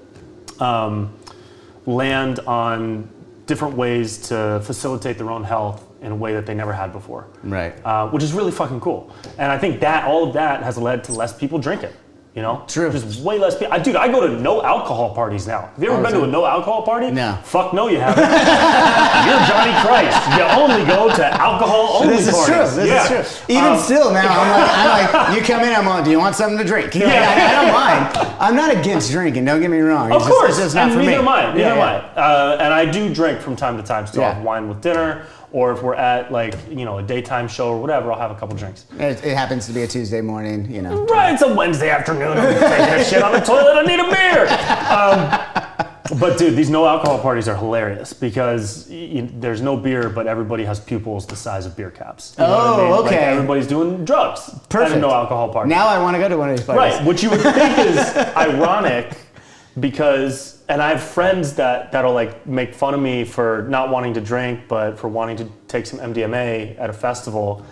Speaker 2: land on different ways to facilitate their own health in a way that they never had before.
Speaker 1: Right.
Speaker 2: Which is really fucking cool. And I think that all of that has led to less people drinking. You know?
Speaker 1: True.
Speaker 2: Just way less people. Dude, I go to no alcohol parties now. Have you ever been to a no alcohol party?
Speaker 1: No.
Speaker 2: Fuck no, you haven't. You're Johnny Christ. You only go to alcohol only
Speaker 1: This is
Speaker 2: parties.
Speaker 1: true. This is true. Even still now, I'm like, you come in, I'm like, do you want something to drink? You know, I don't mind. I'm not against drinking. Don't get me wrong.
Speaker 2: Of course,
Speaker 1: it's just not
Speaker 2: and
Speaker 1: for
Speaker 2: neither
Speaker 1: me.
Speaker 2: am I. Neither
Speaker 1: Yeah,
Speaker 2: am
Speaker 1: yeah.
Speaker 2: I. And I do drink from time to time. Still
Speaker 1: Yeah.
Speaker 2: have wine with dinner, or if we're at like a daytime show or whatever, I'll have a couple drinks.
Speaker 1: It happens to be a Tuesday morning, you know.
Speaker 2: Right, it's a Wednesday afternoon. I'm taking a shit on the toilet. I need a beer. But dude, these no alcohol parties are hilarious because there's no beer, but everybody has pupils the size of beer caps. You know what I mean? Like,
Speaker 1: okay.
Speaker 2: everybody's doing drugs
Speaker 1: Perfect.
Speaker 2: at a no alcohol party.
Speaker 1: Now I want to go to one of these parties.
Speaker 2: Right, which you would think is ironic because, and I have friends that'll like make fun of me for not wanting to drink, but for wanting to take some MDMA at a festival.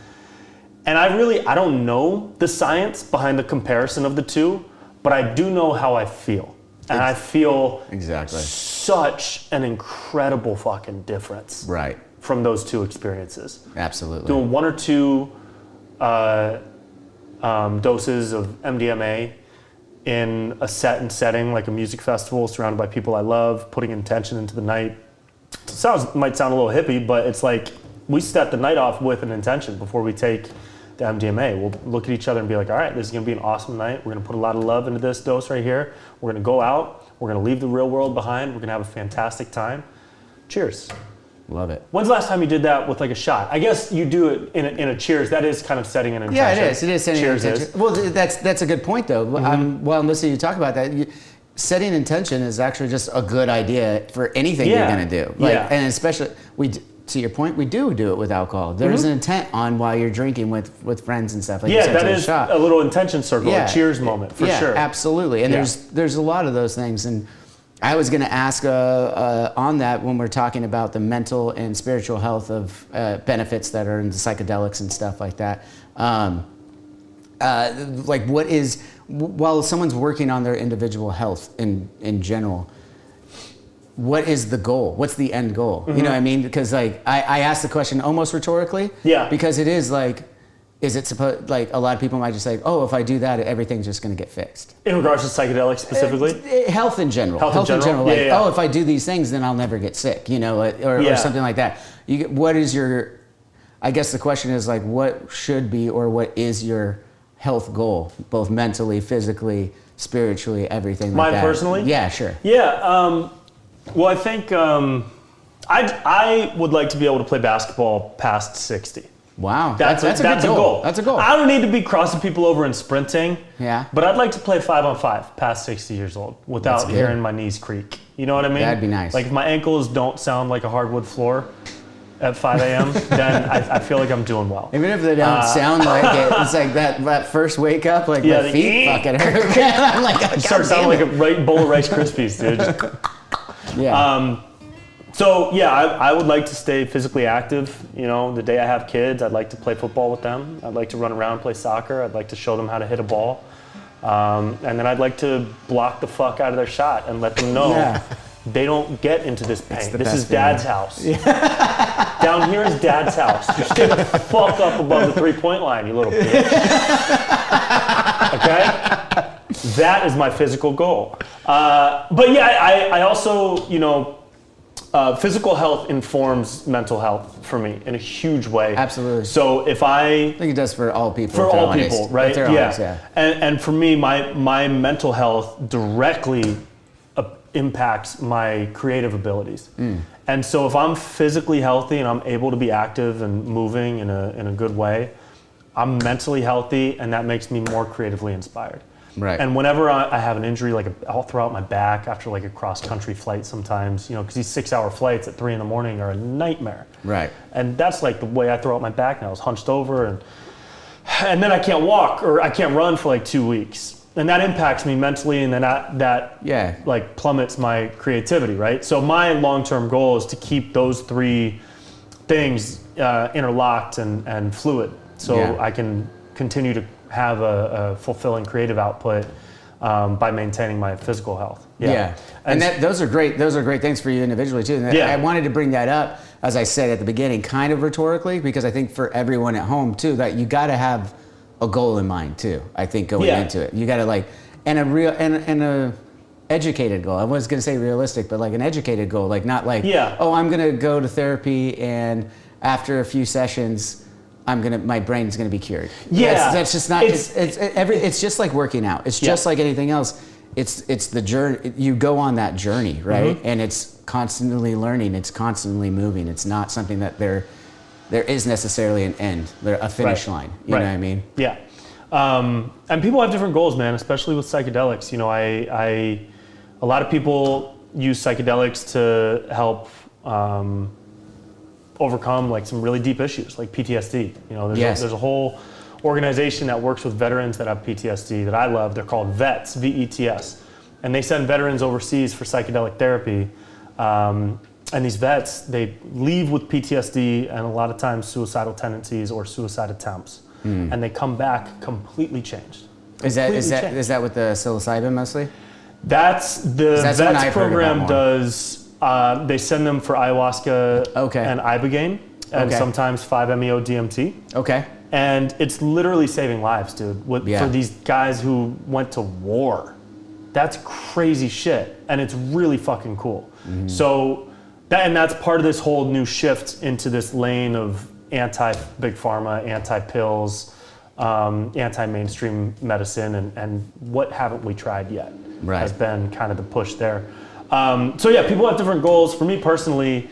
Speaker 2: And I don't know the science behind the comparison of the two, but I do know how I feel. And I feel
Speaker 1: Exactly.
Speaker 2: such an incredible fucking difference
Speaker 1: Right.
Speaker 2: from those two experiences.
Speaker 1: Absolutely.
Speaker 2: Doing 1 or 2 doses of MDMA in a set and setting like a music festival surrounded by people I love, putting intention into the night. Might sound a little hippie, but it's like we set the night off with an intention before we take the MDMA. We'll look at each other and be like, all right, this is gonna be an awesome night. We're gonna put a lot of love into this dose right here. We're gonna go out, we're gonna leave the real world behind, we're gonna have a fantastic time. Cheers.
Speaker 1: Love it.
Speaker 2: When's the last time you did that with like a shot? I guess you do it in a cheers. That is kind of setting an intention.
Speaker 1: Yeah, it is. It is setting
Speaker 2: Cheers
Speaker 1: intention. Well, that's a good point, though. While I'm listening to you talk about that, setting intention is actually just a good idea for anything you're going to do. Like, and especially, to your point, we do it with alcohol. There's an intent on while you're drinking with friends and stuff. Like you said,
Speaker 2: that
Speaker 1: to
Speaker 2: is
Speaker 1: shot.
Speaker 2: a little intention circle, a cheers moment, for sure.
Speaker 1: Absolutely. And there's a lot of those things. And I was going to ask on that when we're talking about the mental and spiritual health of benefits that are in the psychedelics and stuff like that. Like what is, while someone's working on their individual health in general, what is the goal? What's the end goal? You know what I mean? Because like I asked the question almost rhetorically.
Speaker 2: Yeah.
Speaker 1: Because it is like, is it supposed, like a lot of people might just say, oh, if I do that, everything's just going to get fixed.
Speaker 2: In regards to psychedelics specifically?
Speaker 1: Health in general.
Speaker 2: Health in general?
Speaker 1: Like,
Speaker 2: Yeah.
Speaker 1: oh, if I do these things, then I'll never get sick, you know, or something like that. What is your, I guess the question is like, what should be or what is your health goal, both mentally, physically, spiritually, everything like that?
Speaker 2: Mine personally?
Speaker 1: Yeah, sure.
Speaker 2: Yeah. Well, I think I would like to be able to play basketball past 60.
Speaker 1: Wow,
Speaker 2: That's a goal.
Speaker 1: That's a goal.
Speaker 2: I don't need to be crossing people over and sprinting.
Speaker 1: Yeah.
Speaker 2: But I'd like to play 5-on-5 past 60 years old without hearing my knees creak. You know what I mean?
Speaker 1: That'd be nice.
Speaker 2: Like if my ankles don't sound like a hardwood floor at 5 a.m., then I feel like I'm doing well.
Speaker 1: Even if they don't sound like it, it's like that first wake up, like my feet fucking hurt. I'm like, oh,
Speaker 2: Start sounding like a bowl of Rice Krispies, dude.
Speaker 1: Yeah.
Speaker 2: So yeah, I would like to stay physically active. You know, the day I have kids, I'd like to play football with them. I'd like to run around, play soccer. I'd like to show them how to hit a ball. And then I'd like to block the fuck out of their shot and let them know they don't get into this paint. This is Dad's house. Yeah. Down here is Dad's house. You stay the fuck up above the 3-point line, you little bitch. Okay? That is my physical goal. But yeah, I also, you know, physical health informs mental health for me in a huge way.
Speaker 1: Absolutely.
Speaker 2: So if
Speaker 1: I think it does for all people.
Speaker 2: For all people, right?
Speaker 1: Yeah.
Speaker 2: And for me, my mental health directly impacts my creative abilities. And so if I'm physically healthy and I'm able to be active and moving in a good way, I'm mentally healthy, and that makes me more creatively inspired.
Speaker 1: Right.
Speaker 2: And whenever I have an injury, like I'll throw out my back after like a cross-country flight sometimes, you know, because these 6-hour flights at 3 a.m. are a nightmare.
Speaker 1: Right.
Speaker 2: And that's like the way I throw out my back now. I was hunched over, and then I can't walk or I can't run for like 2 weeks. And that impacts me mentally, and then that like plummets my creativity, right? So my long-term goal is to keep those 3 things interlocked and fluid, so I can continue to have a fulfilling creative output by maintaining my physical health.
Speaker 1: Yeah. And those are great things for you individually too. And I wanted to bring that up, as I said at the beginning, kind of rhetorically, because I think for everyone at home too, that you got to have a goal in mind too. I think going into it, you got to like, and a educated goal. I was going to say realistic, but like an educated goal, like not like, oh, I'm going to go to therapy and after a few sessions, my brain's gonna be cured.
Speaker 2: Yeah,
Speaker 1: that's just not. It's just like working out. It's just like anything else. It's the journey. You go on that journey, right? Mm-hmm. And it's constantly learning. It's constantly moving. It's not something that there is necessarily an end, a finish line. You know what I mean? Yeah.
Speaker 2: And people have different goals, man. Especially with psychedelics. You know, a lot of people use psychedelics to help. Overcome like some really deep issues like PTSD. You know, there's a whole organization that works with veterans that have PTSD that I love. They're called VETS, VETS, and they send veterans overseas for psychedelic therapy. And these vets, they leave with PTSD and a lot of times suicidal tendencies or suicide attempts, and they come back completely changed.
Speaker 1: Is that with the psilocybin mostly?
Speaker 2: That's the VETS program does. They send them for ayahuasca and ibogaine, and sometimes 5-MeO-DMT.
Speaker 1: Okay.
Speaker 2: And it's literally saving lives, dude. For these guys who went to war. That's crazy shit, and it's really fucking cool. Mm-hmm. So that's part of this whole new shift into this lane of anti-big pharma, anti-pills, anti-mainstream medicine, and what haven't we tried yet has been kind of the push there. So yeah, people have different goals. For me personally,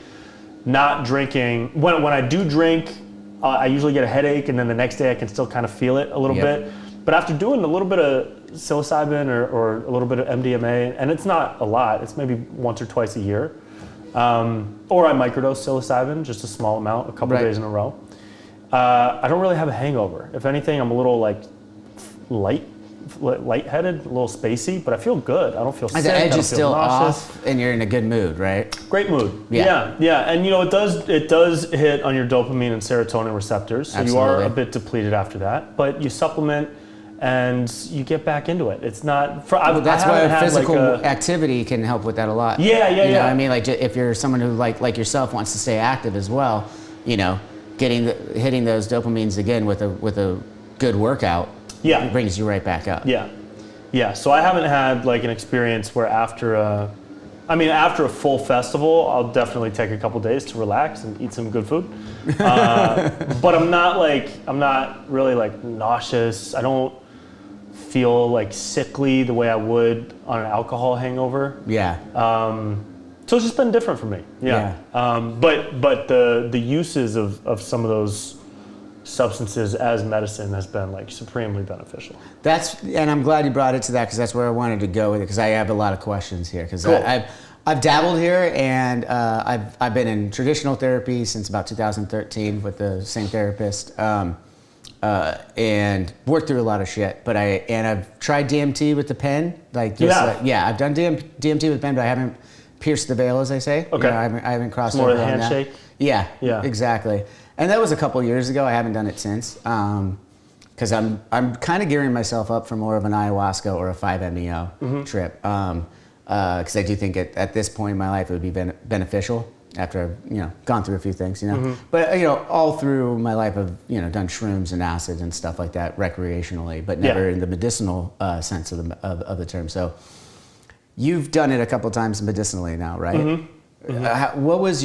Speaker 2: not drinking. When I do drink, I usually get a headache, and then the next day I can still kind of feel it a little bit. But after doing a little bit of psilocybin or a little bit of MDMA, and it's not a lot, it's maybe once or twice a year, or I microdose psilocybin, just a small amount, a couple days in a row. I don't really have a hangover. If anything, I'm a little like lightheaded, a little spacey, but I feel good. I don't feel sick.
Speaker 1: The edge is still off, and you're in a good mood, right?
Speaker 2: Great mood. Yeah. And you know, it does hit on your dopamine and serotonin receptors, so Absolutely. You are a bit depleted after that. But you supplement, and you get back into it. It's not.
Speaker 1: That's why physical activity can help with that a lot.
Speaker 2: Yeah.
Speaker 1: You know what I mean? Like if you're someone who like yourself wants to stay active as well, you know. Getting hitting those dopamines again with a good workout, it brings you right back up.
Speaker 2: Yeah. So I haven't had like an experience where after a full festival, I'll definitely take a couple days to relax and eat some good food. But I'm not really like nauseous. I don't feel like sickly the way I would on an alcohol hangover.
Speaker 1: Yeah.
Speaker 2: So it's just been different for me. Yeah. But the uses of some of those substances as medicine has been like supremely beneficial.
Speaker 1: And I'm glad you brought it to that, because that's where I wanted to go with it, because I have a lot of questions here. Because
Speaker 2: cool.
Speaker 1: I've dabbled here, and I've been in traditional therapy since about 2013 with the same therapist, and worked through a lot of shit. But I've tried DMT with the pen, I've done DMT with the pen, but I haven't pierced the veil, as they say.
Speaker 2: Okay.
Speaker 1: I haven't crossed
Speaker 2: more
Speaker 1: over
Speaker 2: of a
Speaker 1: on
Speaker 2: handshake.
Speaker 1: That. Yeah. Exactly. And that was a couple years ago. I haven't done it since, because I'm kind of gearing myself up for more of an ayahuasca or a 5-MeO trip, because I do think at this point in my life it would be beneficial after I've gone through a few things, But all through my life I've done shrooms and acids and stuff like that recreationally, but never in the medicinal sense of the term. So you've done it a couple times medicinally now, right? Mm-hmm. What was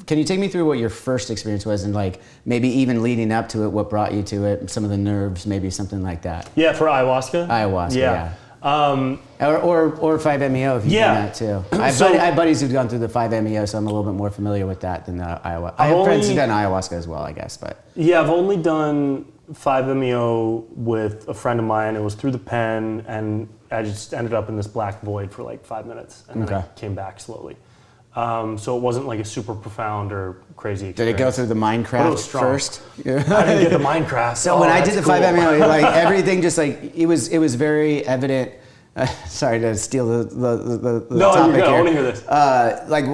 Speaker 1: can you take me through what your first experience was, and like maybe even leading up to it, what brought you to it, some of the nerves, maybe something like that?
Speaker 2: Yeah, for ayahuasca?
Speaker 1: Ayahuasca, yeah. Or 5-MeO if you've done that too. I have buddies who've gone through the 5-MeO, so I'm a little bit more familiar with that than the ayahuasca. I have friends who've done ayahuasca as well, I guess. But
Speaker 2: yeah, I've only done 5-MeO with a friend of mine. It was through the pen, and I just ended up in this black void for like 5 minutes, and then I came back slowly. So it wasn't like a super profound or crazy experience.
Speaker 1: Did it go through the Minecraft first?
Speaker 2: I didn't get the Minecraft.
Speaker 1: So when I did the 5-MeO, like everything just like, it was very evident. Sorry to steal the
Speaker 2: no,
Speaker 1: topic here.
Speaker 2: I want to hear this.
Speaker 1: Like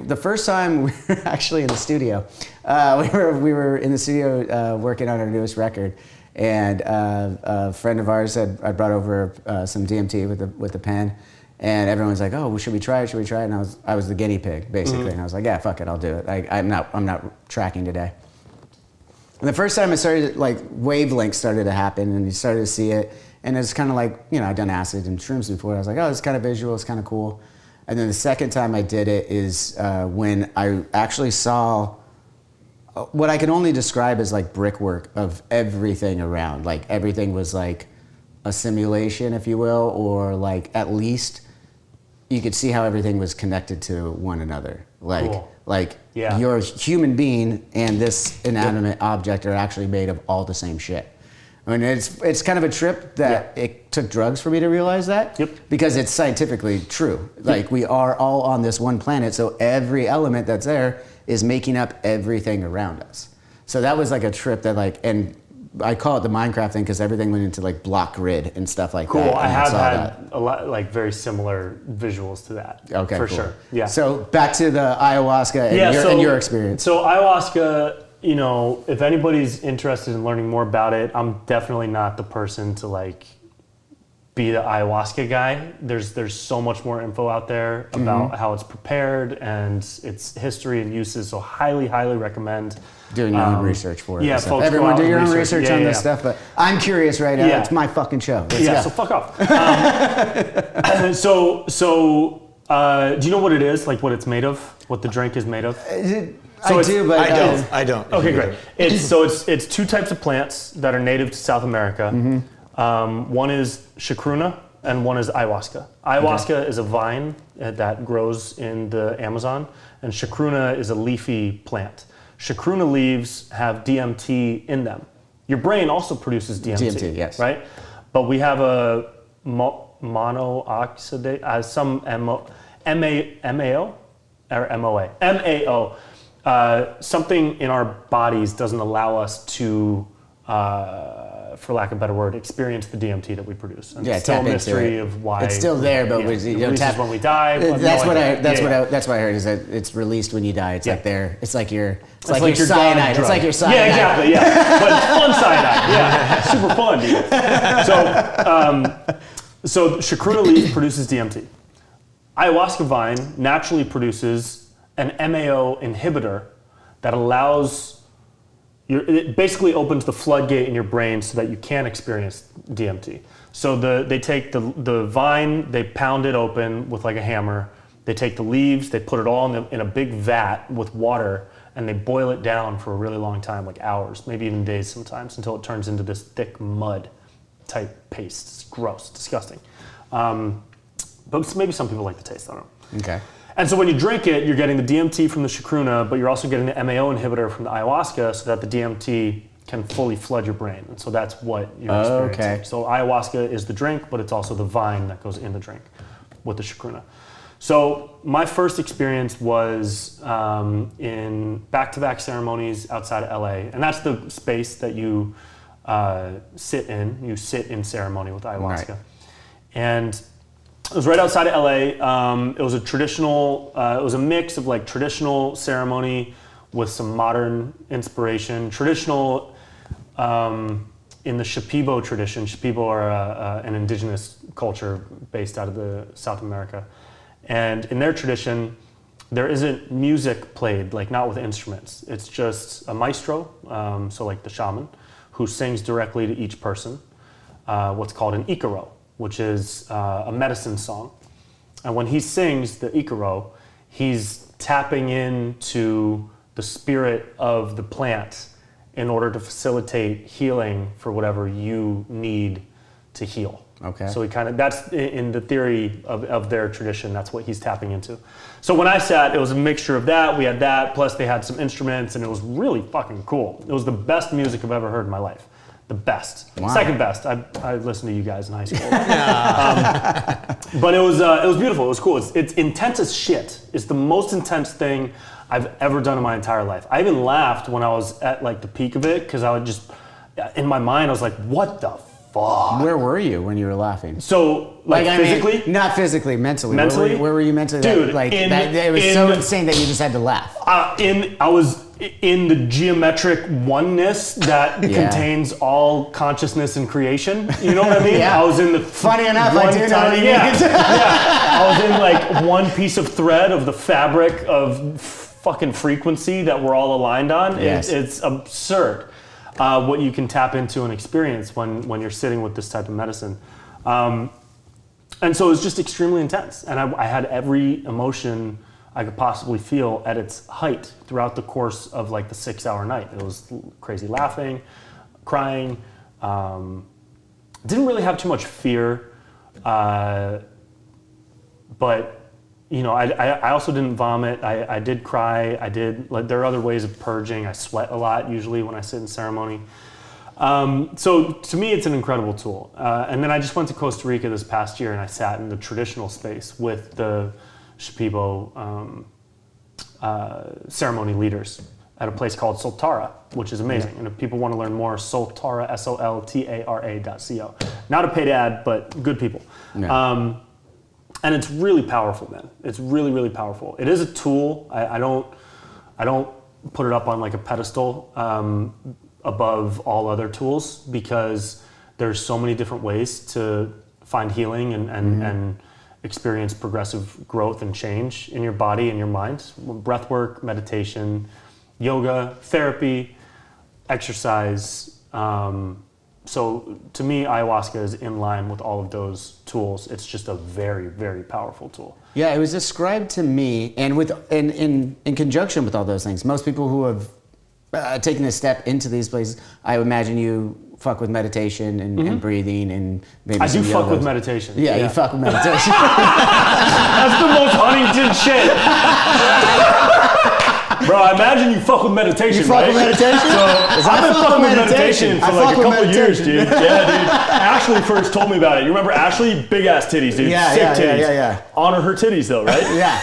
Speaker 1: the first time we were actually in the studio, we were in the studio working on our newest record, and a friend of ours I brought over some DMT with the pen. And everyone's like, "Oh, should we try it? Should we try it?" And I was the guinea pig, basically. And I was like, "Yeah, fuck it, I'll do it. I'm not tracking today." And the first time I started, like, wavelengths started to happen, and you started to see it. And it's kind of like, I'd done acid and shrooms before. I was like, "Oh, it's kind of visual. It's kind of cool." And then the second time I did it is when I actually saw what I can only describe as like brickwork of everything around. Like everything was like a simulation, if you will, or like at least you could see how everything was connected to one another. You're a human being and this inanimate object are actually made of all the same shit. I mean, it's kind of a trip that it took drugs for me to realize that. Yep. Because it's scientifically true. Like we are all on this one planet, so every element that's there is making up everything around us. So that was like a trip that and I call it the Minecraft thing because everything went into like block grid and stuff like that.
Speaker 2: Cool. I have had a lot like very similar visuals to that.
Speaker 1: Okay,
Speaker 2: for
Speaker 1: cool.
Speaker 2: Sure. Yeah.
Speaker 1: So back to the ayahuasca and your experience.
Speaker 2: So ayahuasca, if anybody's interested in learning more about it, I'm definitely not the person to like be the ayahuasca guy. There's so much more info out there about how it's prepared and its history and uses. So highly recommend
Speaker 1: doing your own research for it.
Speaker 2: Yeah, folks,
Speaker 1: everyone do your own research on this stuff. But I'm curious right now. It's my fucking show.
Speaker 2: So fuck off. Do you know what it is? Like what it's made of? What the drink is made of?
Speaker 1: I do, but
Speaker 3: I don't.
Speaker 2: Okay, great. It's two types of plants that are native to South America. One is chacruna and one is ayahuasca. Ayahuasca is a vine that grows in the Amazon, and chacruna is a leafy plant. Chacruna leaves have DMT in them. Your brain also produces DMT.
Speaker 1: DMT, yes.
Speaker 2: Right? But we have a monooxidase, some MAO or MOA. MAO. Something in our bodies doesn't allow us to, for lack of a better word, experience the DMT that we produce. And it's still a mystery of why
Speaker 1: it's still there, but
Speaker 2: releases when we die.
Speaker 1: That's what I heard is that it's released when you die. It's like there. It's like your cyanide. It's like your cyanide.
Speaker 2: Yeah, exactly. Yeah, but it's fun cyanide. Yeah, super fun, dude. So chacruna leaf produces DMT. Ayahuasca vine naturally produces an MAO inhibitor that allows it basically opens the floodgate in your brain so that you can experience DMT. So they take the vine, they pound it open with like a hammer. They take the leaves, they put it all in a big vat with water, and they boil it down for a really long time, like hours, maybe even days sometimes, until it turns into this thick mud type paste. It's gross, disgusting. But maybe some people like the taste, I don't know.
Speaker 1: Okay.
Speaker 2: And so when you drink it, you're getting the DMT from the chacruna, but you're also getting the MAO inhibitor from the ayahuasca so that the DMT can fully flood your brain. And so that's what you're experiencing.
Speaker 1: Okay.
Speaker 2: So ayahuasca is the drink, but it's also the vine that goes in the drink with the chacruna. So my first experience was in back-to-back ceremonies outside of LA. And that's the space that you sit in. You sit in ceremony with ayahuasca.
Speaker 1: Right.
Speaker 2: And it was right outside of LA. It was a traditional, it was a mix of like traditional ceremony with some modern inspiration. Traditional in the Shipibo tradition. Shipibo are an indigenous culture based out of the South America. And in their tradition, there isn't music played, like not with instruments. It's just a maestro, so like the shaman, who sings directly to each person, what's called an ikaro, which is a medicine song. And when he sings the ikaro, he's tapping into the spirit of the plant in order to facilitate healing for whatever you need to heal.
Speaker 1: Okay.
Speaker 2: So he that's in the theory of their tradition, that's what he's tapping into. So when I sat, it was a mixture of that, we had that, plus they had some instruments, and it was really fucking cool. It was the best music I've ever heard in my life. The best. Wow. Second best. I listened to you guys in high school. But it was beautiful, it was cool. It's intense as shit. It's the most intense thing I've ever done in my entire life. I even laughed when I was at like the peak of it, because I would just, in my mind, I was like, what the fuck?
Speaker 1: Where were you when you were laughing?
Speaker 2: So, like physically?
Speaker 1: I mean, not physically, mentally.
Speaker 2: Mentally?
Speaker 1: Where were you mentally?
Speaker 2: Dude,
Speaker 1: it was so insane that you just had to laugh.
Speaker 2: I was in the geometric oneness that contains all consciousness and creation. You know what I mean?
Speaker 1: Yeah.
Speaker 2: I was in the
Speaker 1: Funny enough, I do know what you mean.
Speaker 2: I was in like one piece of thread of the fabric of fucking frequency that we're all aligned on.
Speaker 1: Yes.
Speaker 2: It's absurd. What you can tap into and experience when you're sitting with this type of medicine. And so it was just extremely intense. And I had every emotion I could possibly feel at its height throughout the course of like the 6-hour night. It was crazy laughing, crying. Didn't really have too much fear. But you know, I also didn't vomit. I did cry. There are other ways of purging. I sweat a lot usually when I sit in ceremony. So to me, it's an incredible tool. And then I just went to Costa Rica this past year, and I sat in the traditional space with the Shipibo ceremony leaders at a place called Soltara, which is amazing. And if people want to learn more, Soltara, SOLTARA.co. Not a paid ad, but good people. Yeah. And it's really powerful, man. It's really, really powerful. It is a tool. I don't put it up on like a pedestal above all other tools, because there's so many different ways to find healing and experience progressive growth and change in your body and your mind. Breath work, meditation, yoga, therapy, exercise. So to me, ayahuasca is in line with all of those tools. It's just a very, very powerful tool.
Speaker 1: Yeah, it was described to me, and in conjunction with all those things. Most people who have taken a step into these places, I would imagine you fuck with meditation and breathing and maybe
Speaker 2: I do
Speaker 1: some
Speaker 2: fuck
Speaker 1: yoga.
Speaker 2: with meditation.
Speaker 1: Yeah, you fuck with meditation.
Speaker 2: That's the most Huntington shit. Bro, I imagine you fuck with meditation,
Speaker 1: You fuck
Speaker 2: right?
Speaker 1: with meditation?
Speaker 2: So I've been fucking with meditation for like a couple of years, dude. Yeah, dude. Ashley first told me about it. You remember Ashley? Big ass titties, dude.
Speaker 1: Yeah,
Speaker 2: Sick
Speaker 1: yeah,
Speaker 2: titties.
Speaker 1: yeah.
Speaker 2: Honor her titties though, right?
Speaker 1: Yeah.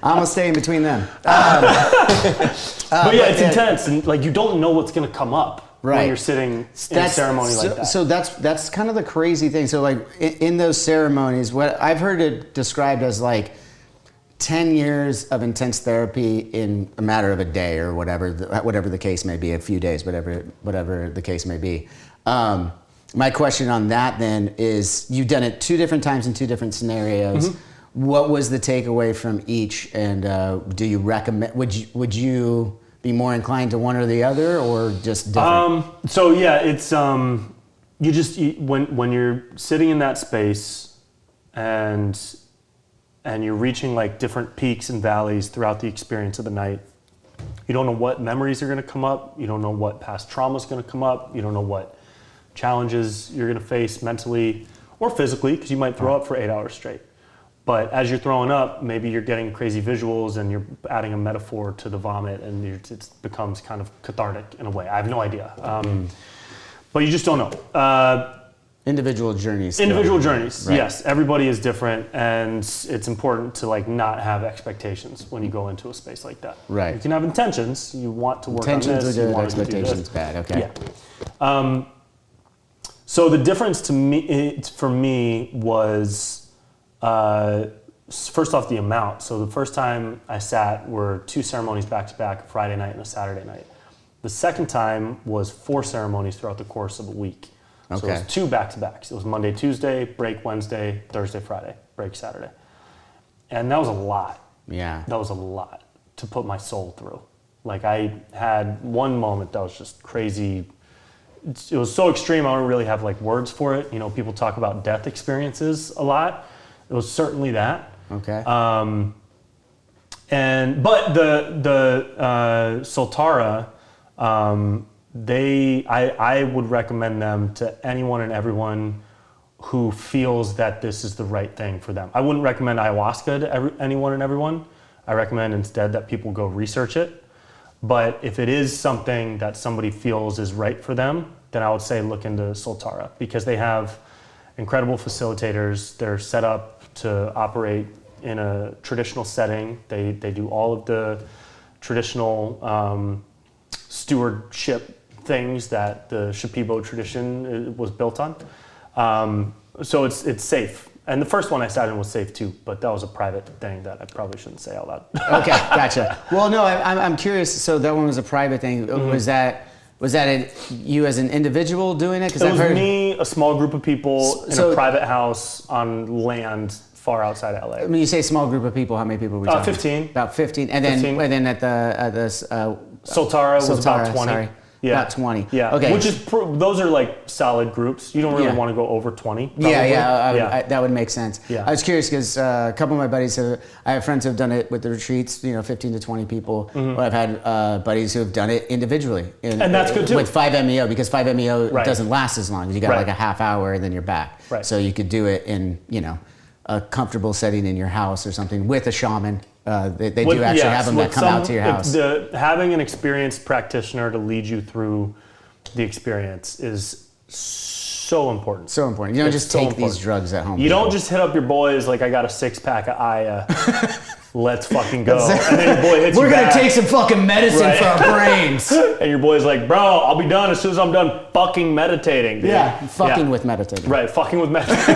Speaker 1: I'm gonna stay in between them.
Speaker 2: But yeah, it's intense, and like you don't know what's gonna come up when you're sitting in a ceremony like that.
Speaker 1: So that's kind of the crazy thing. So like in those ceremonies, what I've heard it described as like 10 years of intense therapy in a matter of a day or whatever the case may be, a few days, whatever the case may be. My question on that then is, you've done it 2 different times in 2 different scenarios. What was the takeaway from each, and do you recommend? Would you be more inclined to one or the other, or just different?
Speaker 2: So yeah, it's when you're sitting in that space and you're reaching like different peaks and valleys throughout the experience of the night. You don't know what memories are going to come up. You don't know what past trauma is going to come up. You don't know what challenges you're going to face mentally or physically, because you might throw up for 8 hours straight. But as you're throwing up, maybe you're getting crazy visuals and you're adding a metaphor to the vomit, and it becomes kind of cathartic in a way. I have no idea. But you just don't know.
Speaker 1: Individual journeys.
Speaker 2: Individual journeys,
Speaker 1: right.
Speaker 2: Yes. Everybody is different, and it's important to like not have expectations when you go into a space like that.
Speaker 1: Right.
Speaker 2: You can have intentions. You want to work
Speaker 1: Intentions
Speaker 2: on this.
Speaker 1: are
Speaker 2: You
Speaker 1: good,
Speaker 2: want to do
Speaker 1: expectations
Speaker 2: this.
Speaker 1: bad. Okay.
Speaker 2: Yeah. So the difference to me, for me, was first off the amount. So the first time I sat were 2 ceremonies back to back, a Friday night and a Saturday night. The second time was 4 ceremonies throughout the course of a week. So
Speaker 1: Okay.
Speaker 2: it was 2 back-to-backs. It was Monday, Tuesday, break Wednesday, Thursday, Friday, break Saturday. And that was a lot.
Speaker 1: Yeah.
Speaker 2: That was a lot to put my soul through. Like I had one moment that was just crazy. It was so extreme, I don't really have like words for it. You know, people talk about death experiences a lot. It was certainly that.
Speaker 1: Okay.
Speaker 2: But the Soltara, I would recommend them to anyone and everyone who feels that this is the right thing for them. I wouldn't recommend ayahuasca to anyone and everyone. I recommend instead that people go research it. But if it is something that somebody feels is right for them, then I would say look into Soltara, because they have incredible facilitators. They're set up to operate in a traditional setting. They do all of the traditional stewardship things that the Shipibo tradition was built on. So it's safe. And the first one I sat in was safe too, but that was a private thing that I probably shouldn't say out loud.
Speaker 1: Okay, gotcha. Well, no, I'm curious. So that one was a private thing.
Speaker 2: Mm-hmm.
Speaker 1: Was that you as an individual doing it?
Speaker 2: It was me, a small group of people in a private house on land far outside LA.
Speaker 1: When you say small group of people, how many people were we talking?
Speaker 2: 15.
Speaker 1: About 15, and then
Speaker 2: 15.
Speaker 1: And then at the
Speaker 2: Soltara was about 20.
Speaker 1: Sorry.
Speaker 2: Yeah.
Speaker 1: About 20.
Speaker 2: Yeah.
Speaker 1: Okay.
Speaker 2: Which is those are like solid groups. You don't really
Speaker 1: Yeah.
Speaker 2: want to go over 20. Probably.
Speaker 1: Yeah, that would make sense.
Speaker 2: Yeah.
Speaker 1: I was curious because a couple of my buddies I have friends who have done it with the retreats, 15 to 20 people.
Speaker 2: Mm-hmm.
Speaker 1: Or I've had buddies who have done it individually.
Speaker 2: And that's good too.
Speaker 1: With 5-MeO, because 5-MeO
Speaker 2: Right.
Speaker 1: doesn't last as long. You got
Speaker 2: Right.
Speaker 1: like a half hour and then you're back.
Speaker 2: Right.
Speaker 1: So you could do it in, a comfortable setting in your house or something with a shaman. They do actually have them that come out to your house.
Speaker 2: Having an experienced practitioner to lead you through the experience is so important.
Speaker 1: So important. You don't
Speaker 2: It's
Speaker 1: just
Speaker 2: so
Speaker 1: take
Speaker 2: important.
Speaker 1: these drugs at home.
Speaker 2: You don't just hit up your boys like, I got a 6-pack of Aya. Let's fucking go. And then your boy hits you
Speaker 1: We're going to
Speaker 2: back.
Speaker 1: take some fucking medicine
Speaker 2: Right.
Speaker 1: for our brains.
Speaker 2: And your boy's like, bro, I'll be done as soon as I'm done fucking meditating, dude.
Speaker 1: Yeah, fucking with meditating.
Speaker 2: Right, fucking with meditating.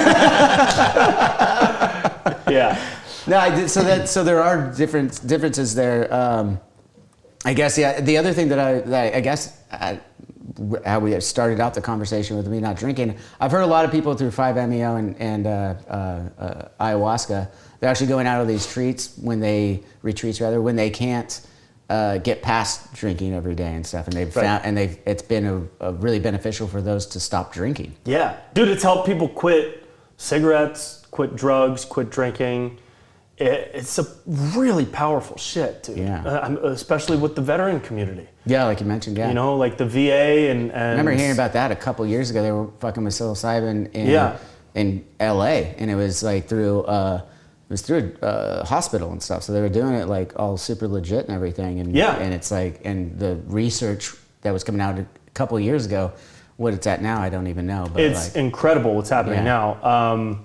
Speaker 2: Yeah.
Speaker 1: No, so there are differences there. I guess the other thing that I guess how we started out the conversation with me not drinking. I've heard a lot of people through 5-MeO and ayahuasca. They're actually going out of these retreats when they can't get past drinking every day and stuff, and they've found it's been a really beneficial for those to stop drinking.
Speaker 2: Yeah, dude, it's helped people quit cigarettes, quit drugs, quit drinking. It's a really powerful shit, dude.
Speaker 1: Yeah.
Speaker 2: Especially with the veteran community.
Speaker 1: Yeah, like you mentioned, yeah.
Speaker 2: Like the VA and
Speaker 1: I remember hearing about that a couple years ago. They were fucking with psilocybin in LA, and it was like through a hospital and stuff. So they were doing it like all super legit and everything. And and it's like, and the research that was coming out a couple of years ago, what it's at now, I don't even know. But
Speaker 2: it's incredible what's happening now.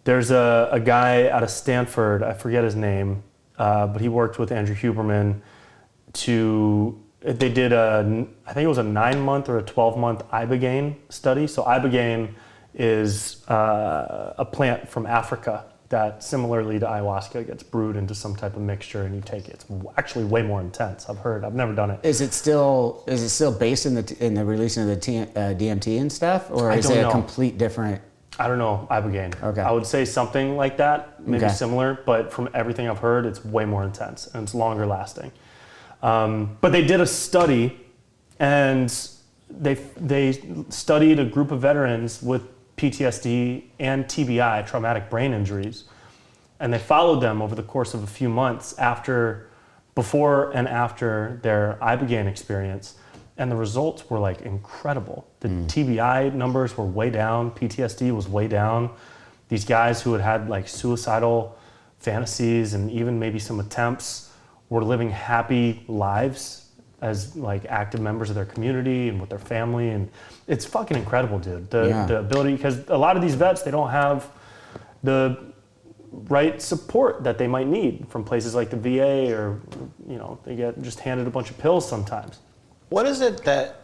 Speaker 2: There's a guy out of Stanford, I forget his name, but he worked with Andrew Huberman they did I think it was a 9-month or a 12-month ibogaine study. So ibogaine is a plant from Africa that similarly to ayahuasca gets brewed into some type of mixture and you take it. It's actually way more intense. I've never done it.
Speaker 1: Is it still based in the releasing of the DMT and stuff, or is it a complete different?
Speaker 2: I don't know, ibogaine.
Speaker 1: Okay.
Speaker 2: I would say something like that, maybe similar, but from everything I've heard, it's way more intense and it's longer lasting. But they did a study, and they studied a group of veterans with PTSD and TBI, traumatic brain injuries, and they followed them over the course of a few months before and after their Ibogaine experience, and the results were like incredible. The TBI numbers were way down, PTSD was way down. These guys who had like suicidal fantasies and even maybe some attempts were living happy lives as like active members of their community and with their family, and it's fucking incredible, dude. The ability, because a lot of these vets, they don't have the right support that they might need from places like the VA, or they get just handed a bunch of pills sometimes.
Speaker 3: What is it that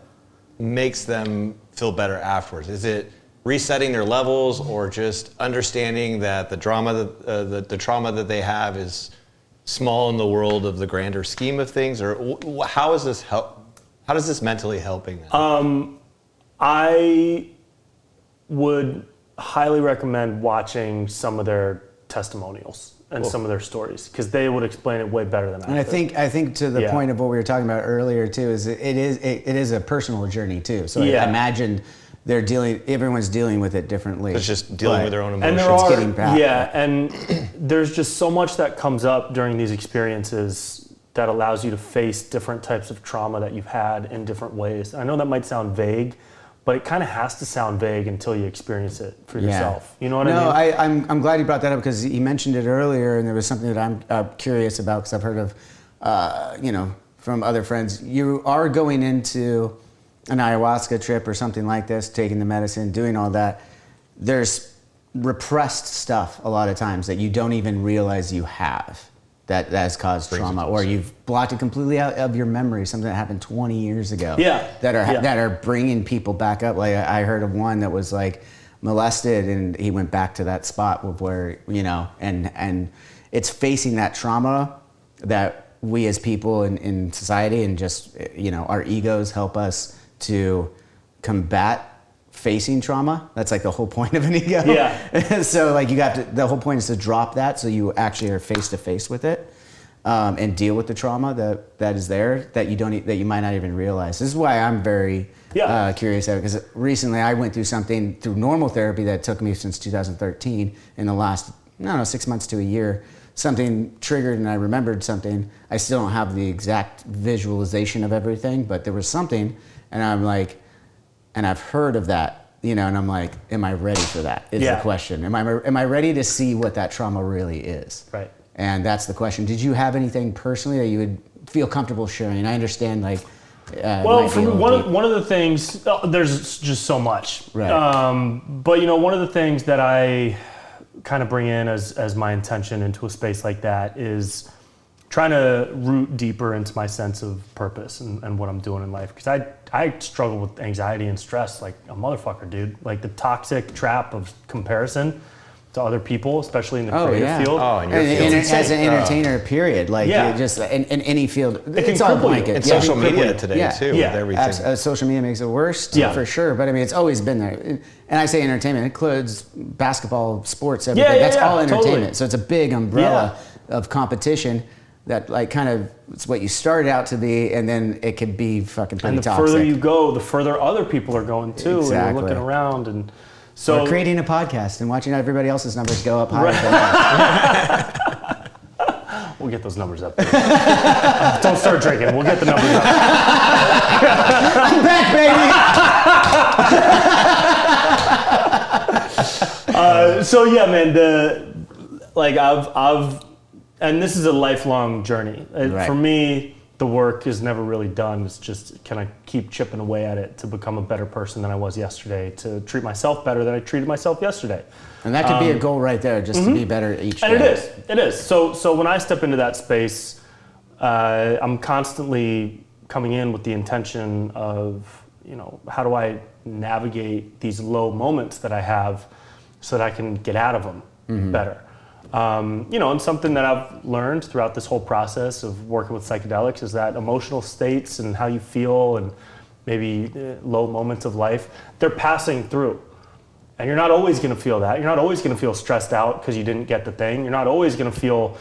Speaker 3: makes them feel better afterwards? Is it resetting their levels, or just understanding that the trauma that they have is small in the world of the grander scheme of things, or how is this how does this mentally helping them?
Speaker 2: I would highly recommend watching some of their testimonials and some of their stories, because they would explain it way better than I
Speaker 1: And
Speaker 2: could.
Speaker 1: I think to the point of what we were talking about earlier too, is it is a personal journey too. So I imagine everyone's dealing with it differently.
Speaker 3: It's just dealing with their own emotions.
Speaker 2: And
Speaker 1: getting back.
Speaker 2: and there's just so much that comes up during these experiences that allows you to face different types of trauma that you've had in different ways. I know that might sound vague, but it kind of has to sound vague until you experience it for yourself. You know what I mean?
Speaker 1: I'm glad you brought that up, because you mentioned it earlier, and there was something that I'm curious about, because I've heard of, from other friends. You are going into an ayahuasca trip or something like this, taking the medicine, doing all that. There's repressed stuff a lot of times that you don't even realize you have that has caused trauma, or you've blocked it completely out of your memory, something that happened 20 years ago. That are bringing people back up. Like I heard of one that was like molested, and he went back to that spot where and it's facing that trauma that we as people in society, and just our egos help us to combat facing trauma. That's like the whole point of an ego. So like the whole point is to drop that, so you actually are face to face with it, and deal with the trauma that is there, that you might not even realize. This is why I'm very curious about it, because recently I went through something through normal therapy that took me since 2013. In the last 6 months to a year, something triggered and I remembered something. I still don't have the exact visualization of everything, but there was something, and I'm like, and I've heard of that, and I'm like, am I ready for that? Is the question. Am I ready to see what that trauma really is?
Speaker 2: Right.
Speaker 1: And that's the question. Did you have anything personally that you would feel comfortable sharing? I understand, like,
Speaker 2: well, for one of the things, there's just so much.
Speaker 1: Right.
Speaker 2: But one of the things that I kind of bring in as my intention into a space like that is trying to root deeper into my sense of purpose and what I'm doing in life. Because I struggle with anxiety and stress like a motherfucker, dude. Like the toxic trap of comparison to other people, especially in the creative field.
Speaker 3: Oh, in your field.
Speaker 1: As an entertainer, period. Like just in any field, it's all blanket.
Speaker 3: And social media today too, with everything.
Speaker 1: Social media makes it worse for sure. But I mean, it's always been there. And I say entertainment, it includes basketball, sports, everything. That's all entertainment. Totally. So it's a big umbrella of competition that like kind of, it's what you started out to be, and then it could be fucking pretty toxic.
Speaker 2: And the further you go, the further other people are going too. Exactly. And you're looking around, and so
Speaker 1: we're creating a podcast and watching everybody else's numbers go up higher than ours.
Speaker 2: We'll get those numbers up. Don't start drinking. We'll get the numbers up.
Speaker 1: I'm back,
Speaker 2: baby. So yeah, man. I've and this is a lifelong journey.
Speaker 1: Right.
Speaker 2: For me, the work is never really done. It's just, can I keep chipping away at it to become a better person than I was yesterday, to treat myself better than I treated myself yesterday.
Speaker 1: And that could be a goal right there, just to be better each day.
Speaker 2: And it is. So when I step into that space, I'm constantly coming in with the intention of, how do I navigate these low moments that I have so that I can get out of them better. And something that I've learned throughout this whole process of working with psychedelics is that emotional states and how you feel and maybe low moments of life, they're passing through. And you're not always going to feel that. You're not always going to feel stressed out because you didn't get the thing. You're not always going to feel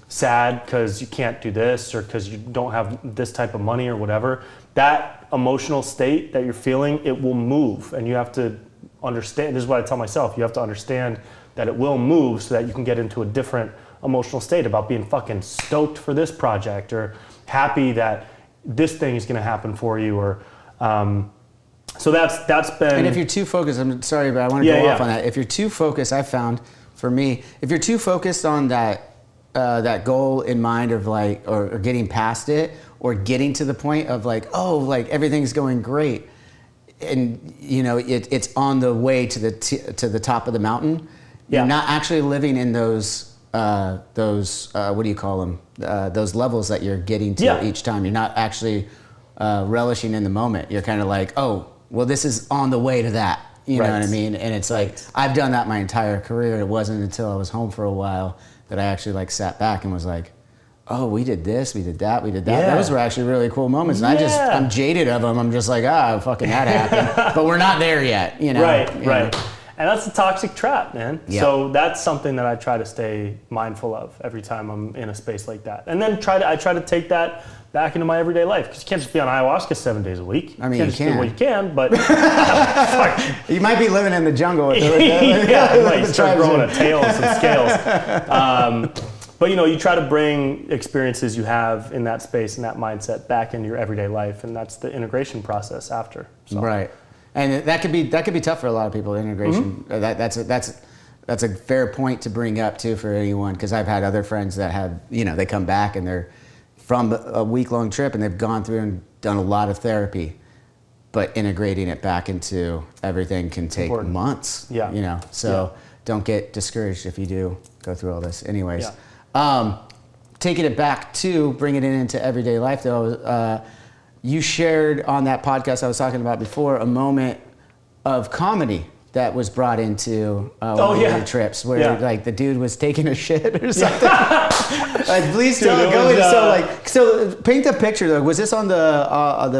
Speaker 2: sad because you can't do this or because you don't have this type of money or whatever, that emotional state that you're feeling, it will move. And you have to understand, this is what I tell myself, you have to understand that it will move so that you can get into a different emotional state about being fucking stoked for this project or happy that this thing is going to happen for you, or so that's been.
Speaker 1: And if you're too focused, I'm sorry, but I want to go off on that. If you're too focused, I found for me, if you're too focused on that goal in mind of like, or getting past it, or getting to the point of like, oh, like everything's going great, and you know it's on the way to the top of the mountain. You're not actually living in those what do you call them? Those levels that you're getting to each time. You're not actually relishing in the moment. You're kind of like, oh, well, this is on the way to that. You know what I mean? And it's like, I've done that my entire career. It wasn't until I was home for a while that I actually like sat back and was like, oh, we did this, we did that, we did that. Those were actually really cool moments. And I'm jaded of them. I'm just like, fucking that happened. But we're not there yet, you know?
Speaker 2: Right. And that's a toxic trap, man. Yep. So that's something that I try to stay mindful of every time I'm in a space like that. And then I try to take that back into my everyday life, because you can't just be on ayahuasca 7 days a week.
Speaker 1: I mean, you can.
Speaker 2: Well, you can, but
Speaker 1: you might be living in the jungle with
Speaker 2: you might start growing a tail and some scales. But you try to bring experiences you have in that space and that mindset back into your everyday life, and that's the integration process after. So.
Speaker 1: Right. And that could be tough for a lot of people. Integration. Mm-hmm. That's a fair point to bring up too for anyone, because I've had other friends that have they come back and they're from a week-long trip and they've gone through and done a lot of therapy, but integrating it back into everything can take months. Yeah. So don't get discouraged if you do go through all this. Anyways, taking it back to bringing it into everyday life though. You shared on that podcast I was talking about before a moment of comedy that was brought into one of your trips, where like the dude was taking a shit or something. Like, please tell. So paint a picture though. Was this on the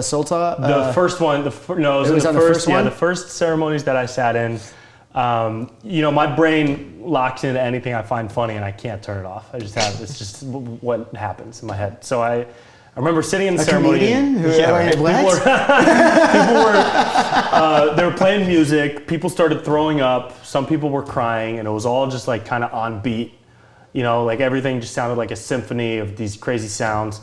Speaker 1: Sulta?
Speaker 2: The first one. No, it was on the first one. Yeah, the first ceremonies that I sat in. My brain locks into anything I find funny and I can't turn it off. It's just what happens in my head. So I remember sitting in the ceremony.
Speaker 1: Comedian?
Speaker 2: People were they were playing music. People started throwing up. Some people were crying, and it was all just like kind of on beat. Like everything just sounded like a symphony of these crazy sounds.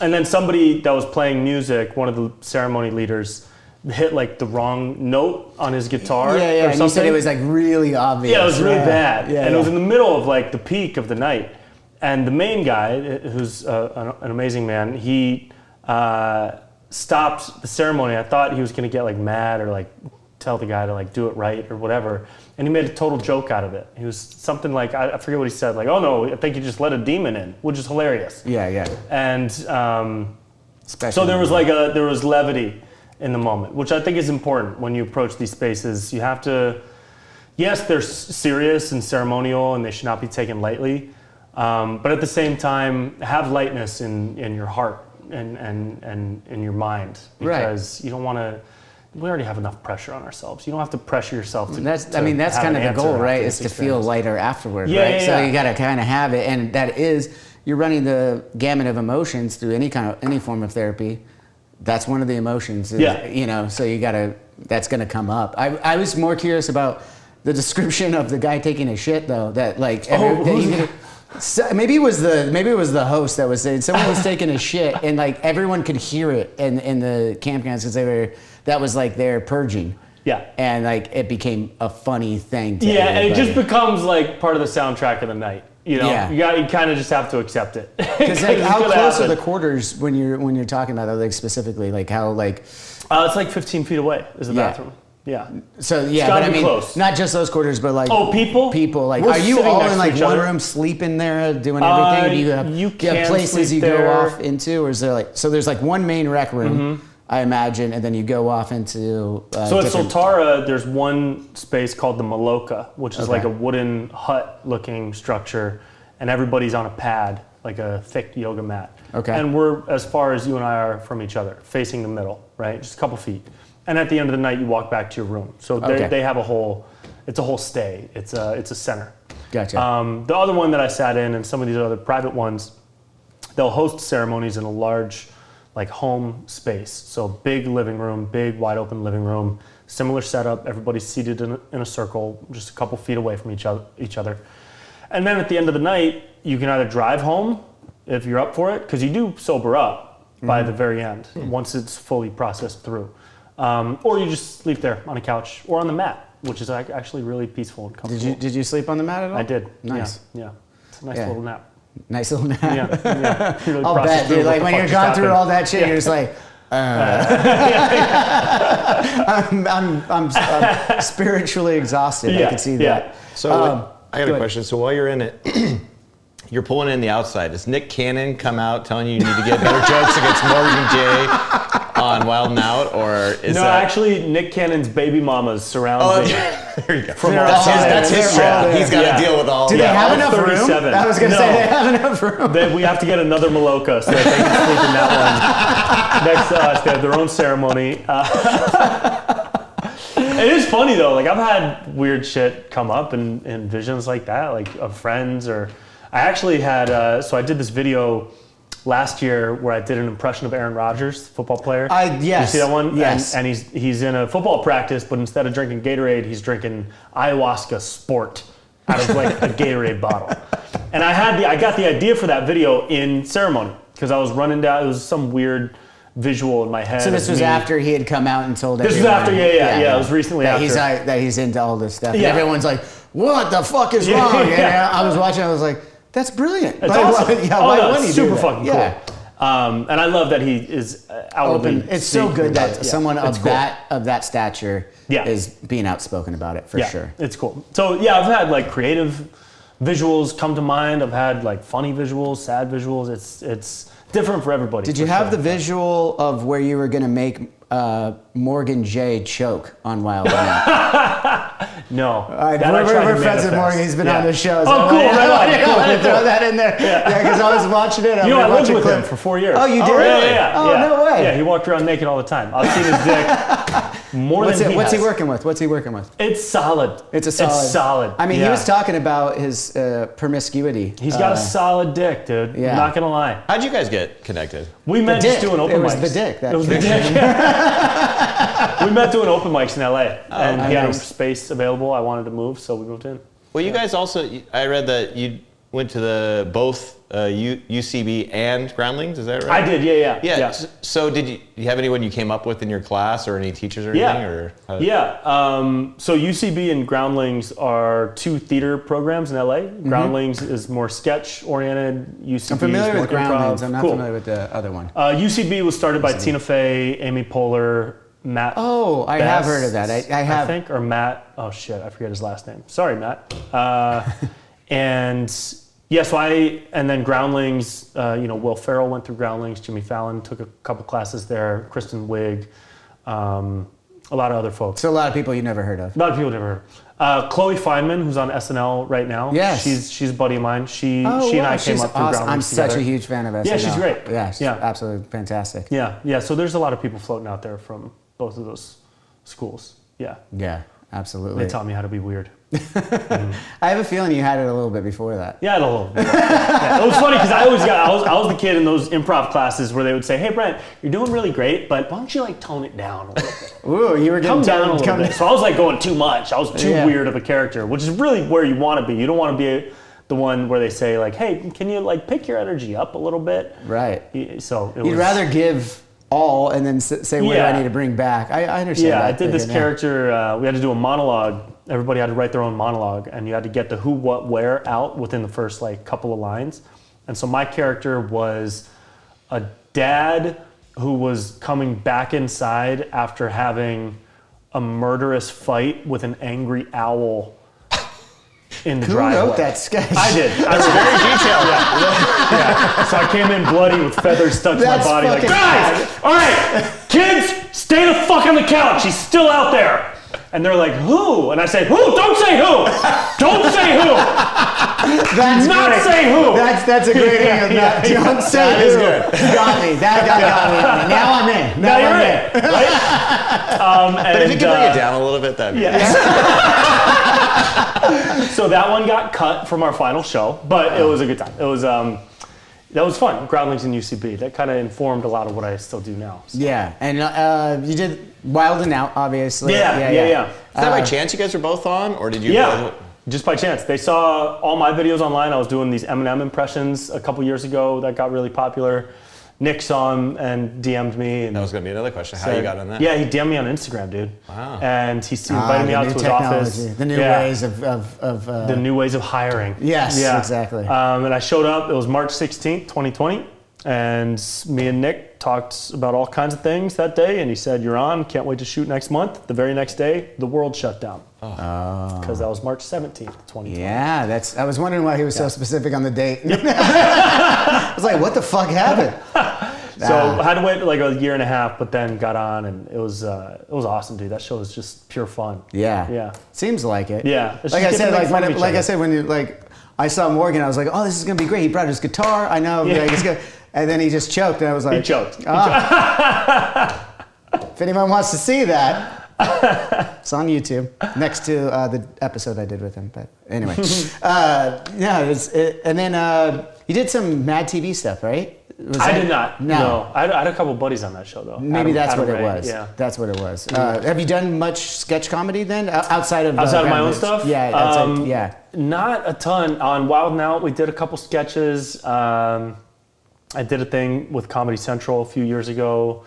Speaker 2: And then somebody that was playing music, one of the ceremony leaders, hit like the wrong note on his guitar. Or
Speaker 1: and
Speaker 2: something.
Speaker 1: You said it was like really obvious.
Speaker 2: Yeah, it was really bad. And it was in the middle of like the peak of the night. And the main guy, who's an amazing man, he stopped the ceremony. I thought he was going to get like mad or like tell the guy to like do it right or whatever. And he made a total joke out of it. He was something like, I forget what he said, like, oh no, I think you just let a demon in, which is hilarious.
Speaker 1: Yeah.
Speaker 2: And so there was levity in the moment, which I think is important when you approach these spaces. You have to, yes, they're serious and ceremonial and they should not be taken lightly. But at the same time, have lightness in your heart and in your mind, because you don't want to. We already have enough pressure on ourselves. You don't have to pressure yourself to.
Speaker 1: That's kind of the goal, right? Is to feel lighter afterwards, right? So you got to kind of have it, and that is you're running the gamut of emotions through any form of therapy. That's one of the emotions. So you got to. That's going to come up. I was more curious about the description of the guy taking a shit, though. That like. So maybe it was the host that was saying someone was taking a shit and like everyone could hear it in the campgrounds because that was like their purging.
Speaker 2: Yeah.
Speaker 1: And like it became a funny thing.
Speaker 2: And it just becomes like part of the soundtrack of the night. You kind of just have to accept it.
Speaker 1: Because like how close are the quarters when you're talking about that, like specifically, like how like?
Speaker 2: It's like 15 feet away is the bathroom. Yeah.
Speaker 1: So but I mean, close. Not just those quarters, but like people. Like, are you all in like one room sleeping there, doing everything? Or do you have places you go off into, or is there like there's like one main rec room, I imagine, and then you go off into.
Speaker 2: So at Soltara, there's one space called the Maloka, which is like a wooden hut-looking structure, and everybody's on a pad, like a thick yoga mat.
Speaker 1: Okay.
Speaker 2: And we're as far as you and I are from each other, facing the middle, right? Just a couple feet. And at the end of the night, you walk back to your room. So they have it's a whole stay. It's a center.
Speaker 1: Gotcha.
Speaker 2: The other one that I sat in, and some of these other private ones, they'll host ceremonies in a large, like, home space. So big living room, big wide open living room, similar setup. Everybody's seated in a circle, just a couple feet away from each other. And then at the end of the night, you can either drive home if you're up for it, because you do sober up by the very end once it's fully processed through. Or you just sleep there on a couch or on the mat, which is actually really peaceful and comfortable.
Speaker 1: Did you sleep on the mat at all?
Speaker 2: I did.
Speaker 1: Nice.
Speaker 2: Yeah. It's a nice little nap.
Speaker 1: Nice little nap.
Speaker 2: Yeah. Really
Speaker 1: I'll bet, dude. Like when you're gone through all that shit, you're just like, I'm spiritually exhausted. I can see that.
Speaker 3: So I got a question. So while you're in it, you're pulling in the outside. Does Nick Cannon come out telling you need to get better jokes against Morgan Jay on Wild 'N Out, or is that...
Speaker 2: actually, Nick Cannon's baby mamas surround me.
Speaker 3: There you go.
Speaker 2: That's
Speaker 3: his job. He's got to deal with all.
Speaker 1: Do they have enough
Speaker 2: 37.
Speaker 1: room? I was going to say they have enough room.
Speaker 2: We have to get another Maloka so that they can sleep in that one next to us. They have their own ceremony. It is funny though. Like I've had weird shit come up in visions like that, like of friends, or I actually had. So I did this video last year where I did an impression of Aaron Rodgers, football player.
Speaker 1: Yes.
Speaker 2: You see that one?
Speaker 1: Yes.
Speaker 2: And he's in a football practice, but instead of drinking Gatorade, he's drinking Ayahuasca Sport out of like a Gatorade bottle. And I got the idea for that video in ceremony because I was running down. It was some weird visual in my head.
Speaker 1: So this was after he had come out and told everyone.
Speaker 2: This was after, yeah. It was recently after.
Speaker 1: That he's into all this stuff.
Speaker 2: Yeah.
Speaker 1: And everyone's like, what the fuck is wrong? And I was watching, I was like, that's brilliant.
Speaker 2: It's awesome.
Speaker 1: Why wouldn't he do
Speaker 2: super
Speaker 1: that?
Speaker 2: fucking cool. And I love that he is outwardly
Speaker 1: open. It's so good that someone of
Speaker 2: cool.
Speaker 1: that stature is being outspoken about it for sure.
Speaker 2: It's cool. So I've had like creative visuals come to mind. I've had like funny visuals, sad visuals. It's different for everybody.
Speaker 1: Did you have the visual of where you were going to make Morgan J choke on Wild 'N Out?
Speaker 2: No.
Speaker 1: We're friends with Morgan. He's been on the show. So
Speaker 2: cool. Right on.
Speaker 1: I throw that in there. Yeah, because I was watching it.
Speaker 2: I lived with him for 4 years.
Speaker 1: Oh, you did?
Speaker 2: Really? Yeah.
Speaker 1: No way.
Speaker 2: Yeah, he walked around naked all the time. I've seen his dick more than he has.
Speaker 1: What's he working with?
Speaker 2: It's solid.
Speaker 1: It's solid. I mean, he was talking about his promiscuity.
Speaker 2: He's got a solid dick, dude.
Speaker 1: Yeah.
Speaker 2: I'm not going to lie.
Speaker 3: How'd you guys get connected?
Speaker 2: We met just doing open mics.
Speaker 1: It was the dick.
Speaker 2: It was the dick. We met doing open mics in LA, and he had a space available. I wanted to move, so we moved in.
Speaker 3: Well, you guys also, I read that you went to both UCB and Groundlings, is that right?
Speaker 2: I did, yeah.
Speaker 3: So did you have anyone you came up with in your class, or any teachers or anything?
Speaker 2: So UCB and Groundlings are two theater programs in LA. Groundlings is more sketch oriented. UCB
Speaker 1: I'm familiar
Speaker 2: is more
Speaker 1: with Groundlings.
Speaker 2: improv.
Speaker 1: I'm not familiar with the other one.
Speaker 2: UCB was started by Tina Fey, Amy Poehler, Matt.
Speaker 1: Oh, I have heard of that. I have.
Speaker 2: I think, or Matt. Oh shit, I forget his last name. Sorry, Matt. And then Groundlings. Will Ferrell went through Groundlings. Jimmy Fallon took a couple classes there. Kristen Wiig. A lot of other folks.
Speaker 1: So a lot of people you never heard of.
Speaker 2: A lot of people never heard. Chloe Fineman, who's on SNL right now.
Speaker 1: Yes.
Speaker 2: She's a buddy of mine. She and I came up through Groundlings
Speaker 1: I'm
Speaker 2: together.
Speaker 1: such a huge fan of SNL.
Speaker 2: Yeah, she's great.
Speaker 1: Yeah, she's absolutely fantastic.
Speaker 2: Yeah. So there's a lot of people floating out there from both of those schools. Yeah.
Speaker 1: Yeah, absolutely.
Speaker 2: They taught me how to be weird.
Speaker 1: I have a feeling you had it a little bit before that.
Speaker 2: Yeah, a little bit. It was funny because I was the kid in those improv classes where they would say, "Hey, Brent, you're doing really great, but why don't you like tone it down a little bit?"
Speaker 1: Ooh, you were getting
Speaker 2: come down a little bit. So I was like going too much. I was too weird of a character, which is really where you want to be. You don't want to be the one where they say like, "Hey, can you like pick your energy up a little bit?"
Speaker 1: Right.
Speaker 2: So
Speaker 1: you'd rather give all and then say what do I need to bring back. I understand that.
Speaker 2: I did this character. We had to do a monologue. Everybody had to write their own monologue, and you had to get the who, what, where out within the first like couple of lines. And so my character was a dad who was coming back inside after having a murderous fight with an angry owl in the driveway.
Speaker 1: Who wrote that sketch?
Speaker 2: I did. That's very detailed. Yeah. So I came in bloody with feathers stuck to my body. Like, guys, all right, kids, stay the fuck on the couch. He's still out there. And they're like, who? And I say, who? Don't say who. Don't say who.
Speaker 1: That's
Speaker 2: not
Speaker 1: great.
Speaker 2: Say who.
Speaker 1: That's a great hang Don't say
Speaker 3: that
Speaker 1: who.
Speaker 3: Is good.
Speaker 1: Got me. That got me. Now I'm in.
Speaker 2: Now you're in. Right?
Speaker 3: But if you can bring it down a little bit, that'd be
Speaker 2: So that one got cut from our final show, but it was a good time. It was that was fun. Groundlings and UCB. That kind of informed a lot of what I still do now. So.
Speaker 1: Yeah, and you did Wild and Out, obviously.
Speaker 2: Yeah.
Speaker 3: Is that by chance you guys were both on, or did you?
Speaker 2: Yeah, just by chance. They saw all my videos online. I was doing these Eminem impressions a couple years ago that got really popular. Nick saw him and DM'd me. And
Speaker 3: that was going to be another question. How you got on that?
Speaker 2: Yeah, he DM'd me on Instagram, dude.
Speaker 3: Wow.
Speaker 2: And he invited me out to his office.
Speaker 1: The new ways of
Speaker 2: the new ways of hiring.
Speaker 1: Yes, exactly.
Speaker 2: And I showed up. It was March 16th, 2020. And me and Nick talked about all kinds of things that day. And he said, "You're on. Can't wait to shoot next month." The very next day, the world shut down. Because that was March 17th, 2020.
Speaker 1: Yeah, I was wondering why he was so specific on the date. I was like, what the fuck happened?
Speaker 2: So I had to wait like a year and a half, but then got on, and it was awesome, dude. That show was just pure fun.
Speaker 1: Yeah. Seems like it.
Speaker 2: Yeah.
Speaker 1: Like I said, when you I saw Morgan, I was like, oh, this is gonna be great. He brought his guitar. I know.
Speaker 2: Yeah.
Speaker 1: Like, it's good. And then he just choked, and I was like,
Speaker 2: He choked.
Speaker 1: If anyone wants to see that, it's on YouTube next to the episode I did with him. But anyway, and then you did some Mad TV stuff, right?
Speaker 2: I did not.
Speaker 1: No.
Speaker 2: I had a couple buddies on that show though.
Speaker 1: Maybe that's what it was.
Speaker 2: Yeah.
Speaker 1: That's what it was. Have you done much sketch comedy then, outside of
Speaker 2: my own stuff?
Speaker 1: Yeah. Yeah.
Speaker 2: Not a ton. On Wild and Out, we did a couple sketches. I did a thing with Comedy Central a few years ago.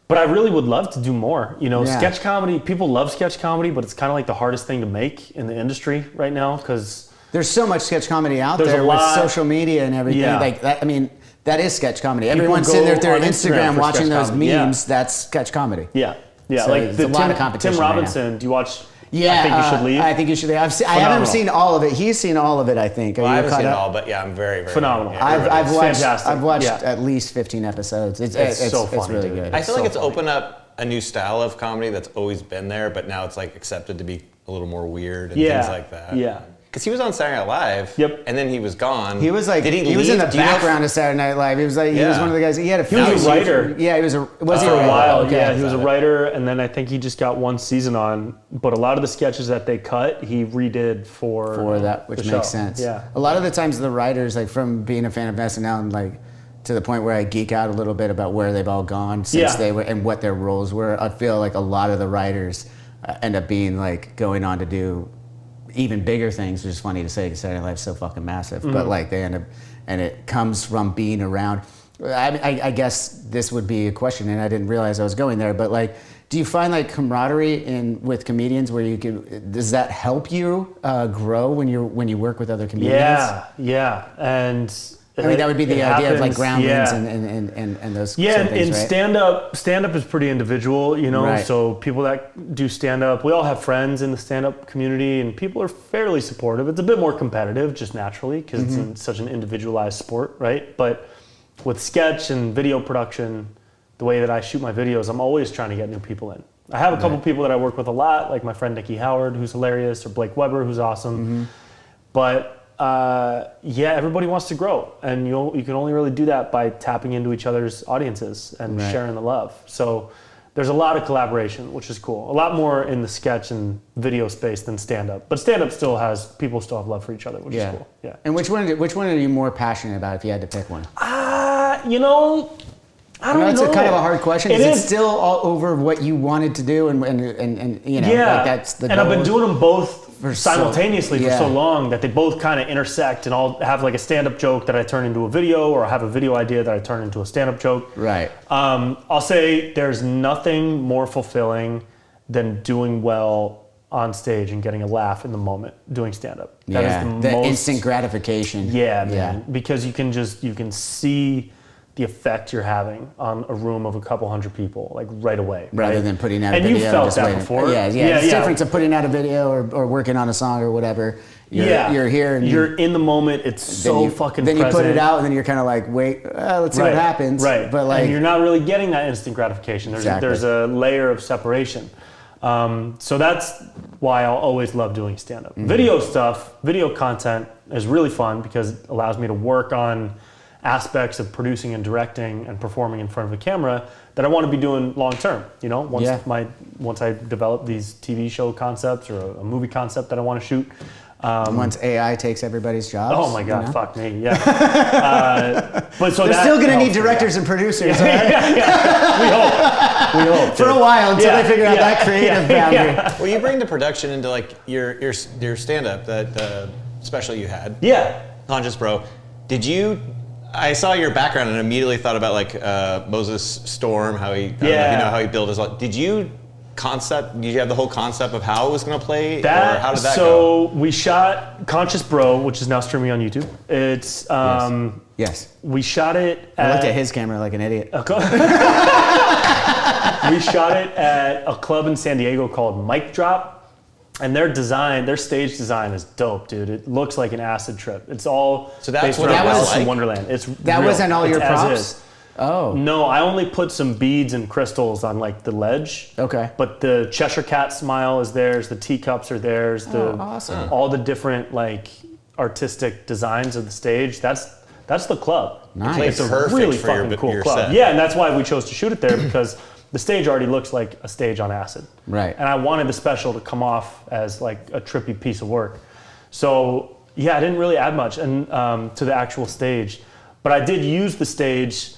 Speaker 2: But I really would love to do more. Sketch comedy, people love sketch comedy, but it's kind of like the hardest thing to make in the industry right now because
Speaker 1: there's so much sketch comedy out there with social media and everything.
Speaker 2: Yeah.
Speaker 1: Like that, I mean, that is sketch comedy. Everyone's sitting there on Instagram watching those memes. Yeah. That's sketch comedy.
Speaker 2: Yeah. Yeah.
Speaker 1: So
Speaker 2: like
Speaker 1: a lot of competition.
Speaker 2: Tim Robinson, do you watch?
Speaker 1: Yeah,
Speaker 2: I Think You Should Leave.
Speaker 1: I Think You Should Leave. I haven't seen all of it. He's seen all of it, I think.
Speaker 3: Well, I haven't seen it all, but yeah, I'm very, very
Speaker 2: phenomenal.
Speaker 3: Yeah,
Speaker 1: I've watched at least 15 episodes. It's so funny. It's really good.
Speaker 3: I feel like it's opened up a new style of comedy that's always been there, but now it's like accepted to be a little more weird and things like that.
Speaker 2: Yeah.
Speaker 3: Because he was on Saturday Night Live.
Speaker 2: Yep.
Speaker 3: And then he was gone.
Speaker 1: He was like, he was in the background of Saturday Night Live. He was like, he was one of the guys. He had a few.
Speaker 2: He was a writer.
Speaker 1: Yeah, he was a. Was he
Speaker 2: for a while?
Speaker 1: Okay.
Speaker 2: Yeah, he was a writer, and then I think he just got one season on. But a lot of the sketches that they cut, he redid for
Speaker 1: that, which
Speaker 2: the
Speaker 1: makes
Speaker 2: show.
Speaker 1: sense.
Speaker 2: Yeah.
Speaker 1: A lot of the times, the writers, like from being a fan of SNL, and like to the point where I geek out a little bit about where they've all gone since they were and what their roles were. I feel like a lot of the writers end up being like going on to do even bigger things, which is funny to say because Saturday Night Live's so fucking massive. But like they end up, and it comes from being around. I guess this would be a question, and I didn't realize I was going there. But like, do you find like camaraderie with comedians where you can? Does that help you grow when you work with other comedians?
Speaker 2: Yeah, and.
Speaker 1: I mean, that would be the idea of like groundlings and those
Speaker 2: yeah,
Speaker 1: sort of things,
Speaker 2: and stand up is pretty individual,
Speaker 1: Right.
Speaker 2: So people that do stand up, we all have friends in the stand up community, and people are fairly supportive. It's a bit more competitive just naturally because it's such an individualized sport, right? But with sketch and video production, the way that I shoot my videos, I'm always trying to get new people in. I have a couple people that I work with a lot, like my friend Nikki Howard, who's hilarious, or Blake Weber, who's awesome. But everybody wants to grow, and you can only really do that by tapping into each other's audiences and sharing the love. So there's a lot of collaboration, which is cool. A lot more in the sketch and video space than stand-up. But stand-up still people still have love for each other, which is cool. Yeah.
Speaker 1: And which one are you more passionate about if you had to pick one?
Speaker 2: I don't know.
Speaker 1: It's a kind of a hard question. Is it still all over what you wanted to do and like that's the goal?
Speaker 2: And I've been doing them both simultaneously for so long that they both kind of intersect, and I'll have like a stand-up joke that I turn into a video, or I have a video idea that I turn into a stand-up joke.
Speaker 1: Right.
Speaker 2: I'll say there's nothing more fulfilling than doing well on stage and getting a laugh in the moment doing stand-up. That is the most
Speaker 1: instant gratification.
Speaker 2: Yeah, man. Because you can see the effect you're having on a room of a couple hundred people, like right away.
Speaker 1: Rather than putting out a video.
Speaker 2: And you've felt that before.
Speaker 1: Yeah. It's different to putting out a video or working on a song or whatever. You're here and
Speaker 2: you're in the moment. It's so fucking
Speaker 1: then
Speaker 2: present.
Speaker 1: You put it out and then you're kind of like, wait, let's see what happens.
Speaker 2: Right.
Speaker 1: But like,
Speaker 2: and you're not really getting that instant gratification. There's a layer of separation. So that's why I'll always love doing stand-up. Video stuff, video content is really fun because it allows me to work on aspects of producing and directing and performing in front of a camera that I want to be doing long term. Once I develop these TV show concepts or a movie concept that I want to shoot,
Speaker 1: Once AI takes everybody's jobs.
Speaker 2: Oh my God, fuck me, yeah. But so
Speaker 1: they're still going to need directors and producers.
Speaker 2: We hope.
Speaker 1: For a while until they figure out that creative boundary.
Speaker 3: Well, you bring the production into like your stand-up, that special you had.
Speaker 2: Yeah.
Speaker 3: Conscious Bro. I saw your background and immediately thought about like Moses Storm, how he how he built his life. Did you have the whole concept of how it was going to play, or how did that go?
Speaker 2: So we shot Conscious Bro, which is now streaming on YouTube. It's
Speaker 1: Yes.
Speaker 2: we shot it
Speaker 1: I looked at his camera like an idiot.
Speaker 2: We shot it at a club in San Diego called Mic Drop. And their stage design is dope, dude. It looks like an acid trip. It's all
Speaker 3: that's
Speaker 2: based
Speaker 3: what
Speaker 2: around
Speaker 3: that was
Speaker 2: Alice in
Speaker 3: like?
Speaker 2: Wonderland.
Speaker 1: That wasn't all your props?
Speaker 2: Is.
Speaker 1: Oh.
Speaker 2: No, I only put some beads and crystals on like the ledge.
Speaker 1: Okay.
Speaker 2: But the Cheshire Cat smile is theirs. The teacups are theirs.
Speaker 1: Awesome.
Speaker 2: All the different like artistic designs of the stage. That's the club.
Speaker 1: Nice.
Speaker 2: It's a
Speaker 3: Perfect
Speaker 2: really
Speaker 3: for
Speaker 2: fucking cool
Speaker 3: your
Speaker 2: club.
Speaker 3: set.
Speaker 2: Yeah, and that's why we chose to shoot it there because the stage already looks like a stage on acid.
Speaker 1: Right.
Speaker 2: And I wanted the special to come off as like a trippy piece of work. So yeah, I didn't really add much to the actual stage, but I did use the stage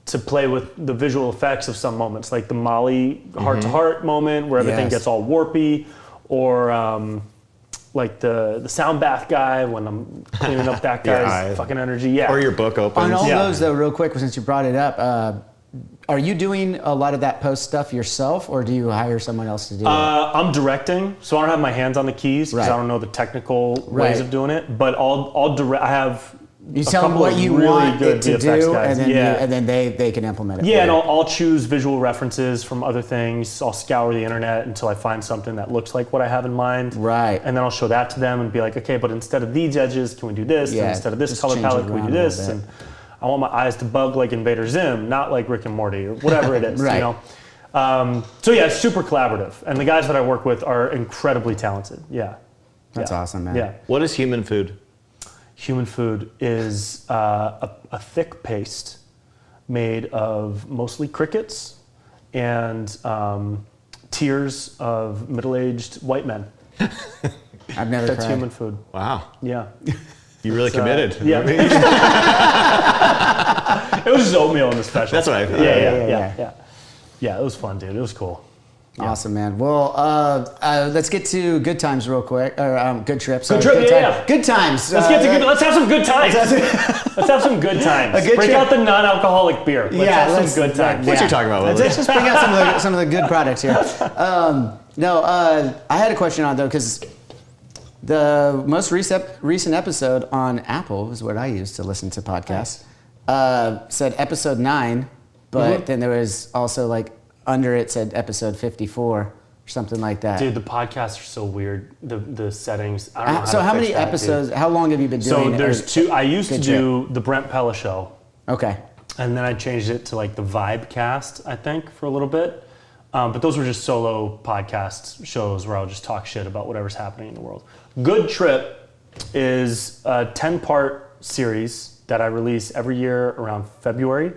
Speaker 2: to play with the visual effects of some moments, like the Molly heart-to-heart moment where everything gets all warpy, or like the sound bath guy when I'm cleaning up that guy's fucking energy. Yeah.
Speaker 3: Or your book opens.
Speaker 1: On all those, though, real quick, since you brought it up, are you doing a lot of that post stuff yourself, or do you hire someone else to do it?
Speaker 2: I'm directing, so I don't have my hands on the keys because I don't know the technical ways of doing it. But I'll direct. I have.
Speaker 1: You tell them what you want it to do, and then they can implement it.
Speaker 2: Yeah, and I'll choose visual references from other things. I'll scour the internet until I find something that looks like what I have in mind.
Speaker 1: Right.
Speaker 2: And then I'll show that to them and be like, okay, but instead of these edges, can we do this?
Speaker 1: Yeah,
Speaker 2: and instead of this
Speaker 1: just
Speaker 2: color
Speaker 1: change it
Speaker 2: palette, can we do
Speaker 1: around a
Speaker 2: this?
Speaker 1: little
Speaker 2: And I want my eyes to bug like Invader Zim, not like Rick and Morty or whatever it is.
Speaker 1: Right.
Speaker 2: You know. So yeah, it's super collaborative, and the guys that I work with are incredibly talented. Yeah.
Speaker 1: That's awesome, man.
Speaker 2: Yeah.
Speaker 3: What is human food?
Speaker 2: Human food is a thick paste made of mostly crickets and tears of middle-aged white men.
Speaker 1: I've never
Speaker 2: That's
Speaker 1: tried.
Speaker 2: human food.
Speaker 3: Wow.
Speaker 2: Yeah.
Speaker 3: You really committed.
Speaker 2: Yeah. It was just oatmeal in the special.
Speaker 3: That's what I thought.
Speaker 2: Yeah. Yeah, it was fun, dude. It was cool.
Speaker 1: Awesome, man. Well, let's get to good times real quick, or good trips.
Speaker 2: Good trip, yeah.
Speaker 1: Good times.
Speaker 2: Let's have some good times. Let's have some good times.
Speaker 1: A good
Speaker 2: Break
Speaker 1: trip.
Speaker 2: out the non-alcoholic beer. Let's have some good times.
Speaker 3: What you talking about, Willie?
Speaker 1: Let's just bring out some of the good products here. I had a question on though, because the most recent episode on Apple is what I use to listen to podcasts. Said episode 9, but then there was also like under it said episode 54 or something like that.
Speaker 2: Dude, the podcasts are so weird. The settings. I don't know
Speaker 1: So how many episodes? How long have you been doing?
Speaker 2: So there's two. I used to
Speaker 1: Good
Speaker 2: do the Brent Pella show,
Speaker 1: Okay.
Speaker 2: and then I changed it to like the Vibecast, I think, for a little bit. But those were just solo podcast shows where I'll just talk shit about whatever's happening in the world. Good Trip is a 10-part series that I release every year around February.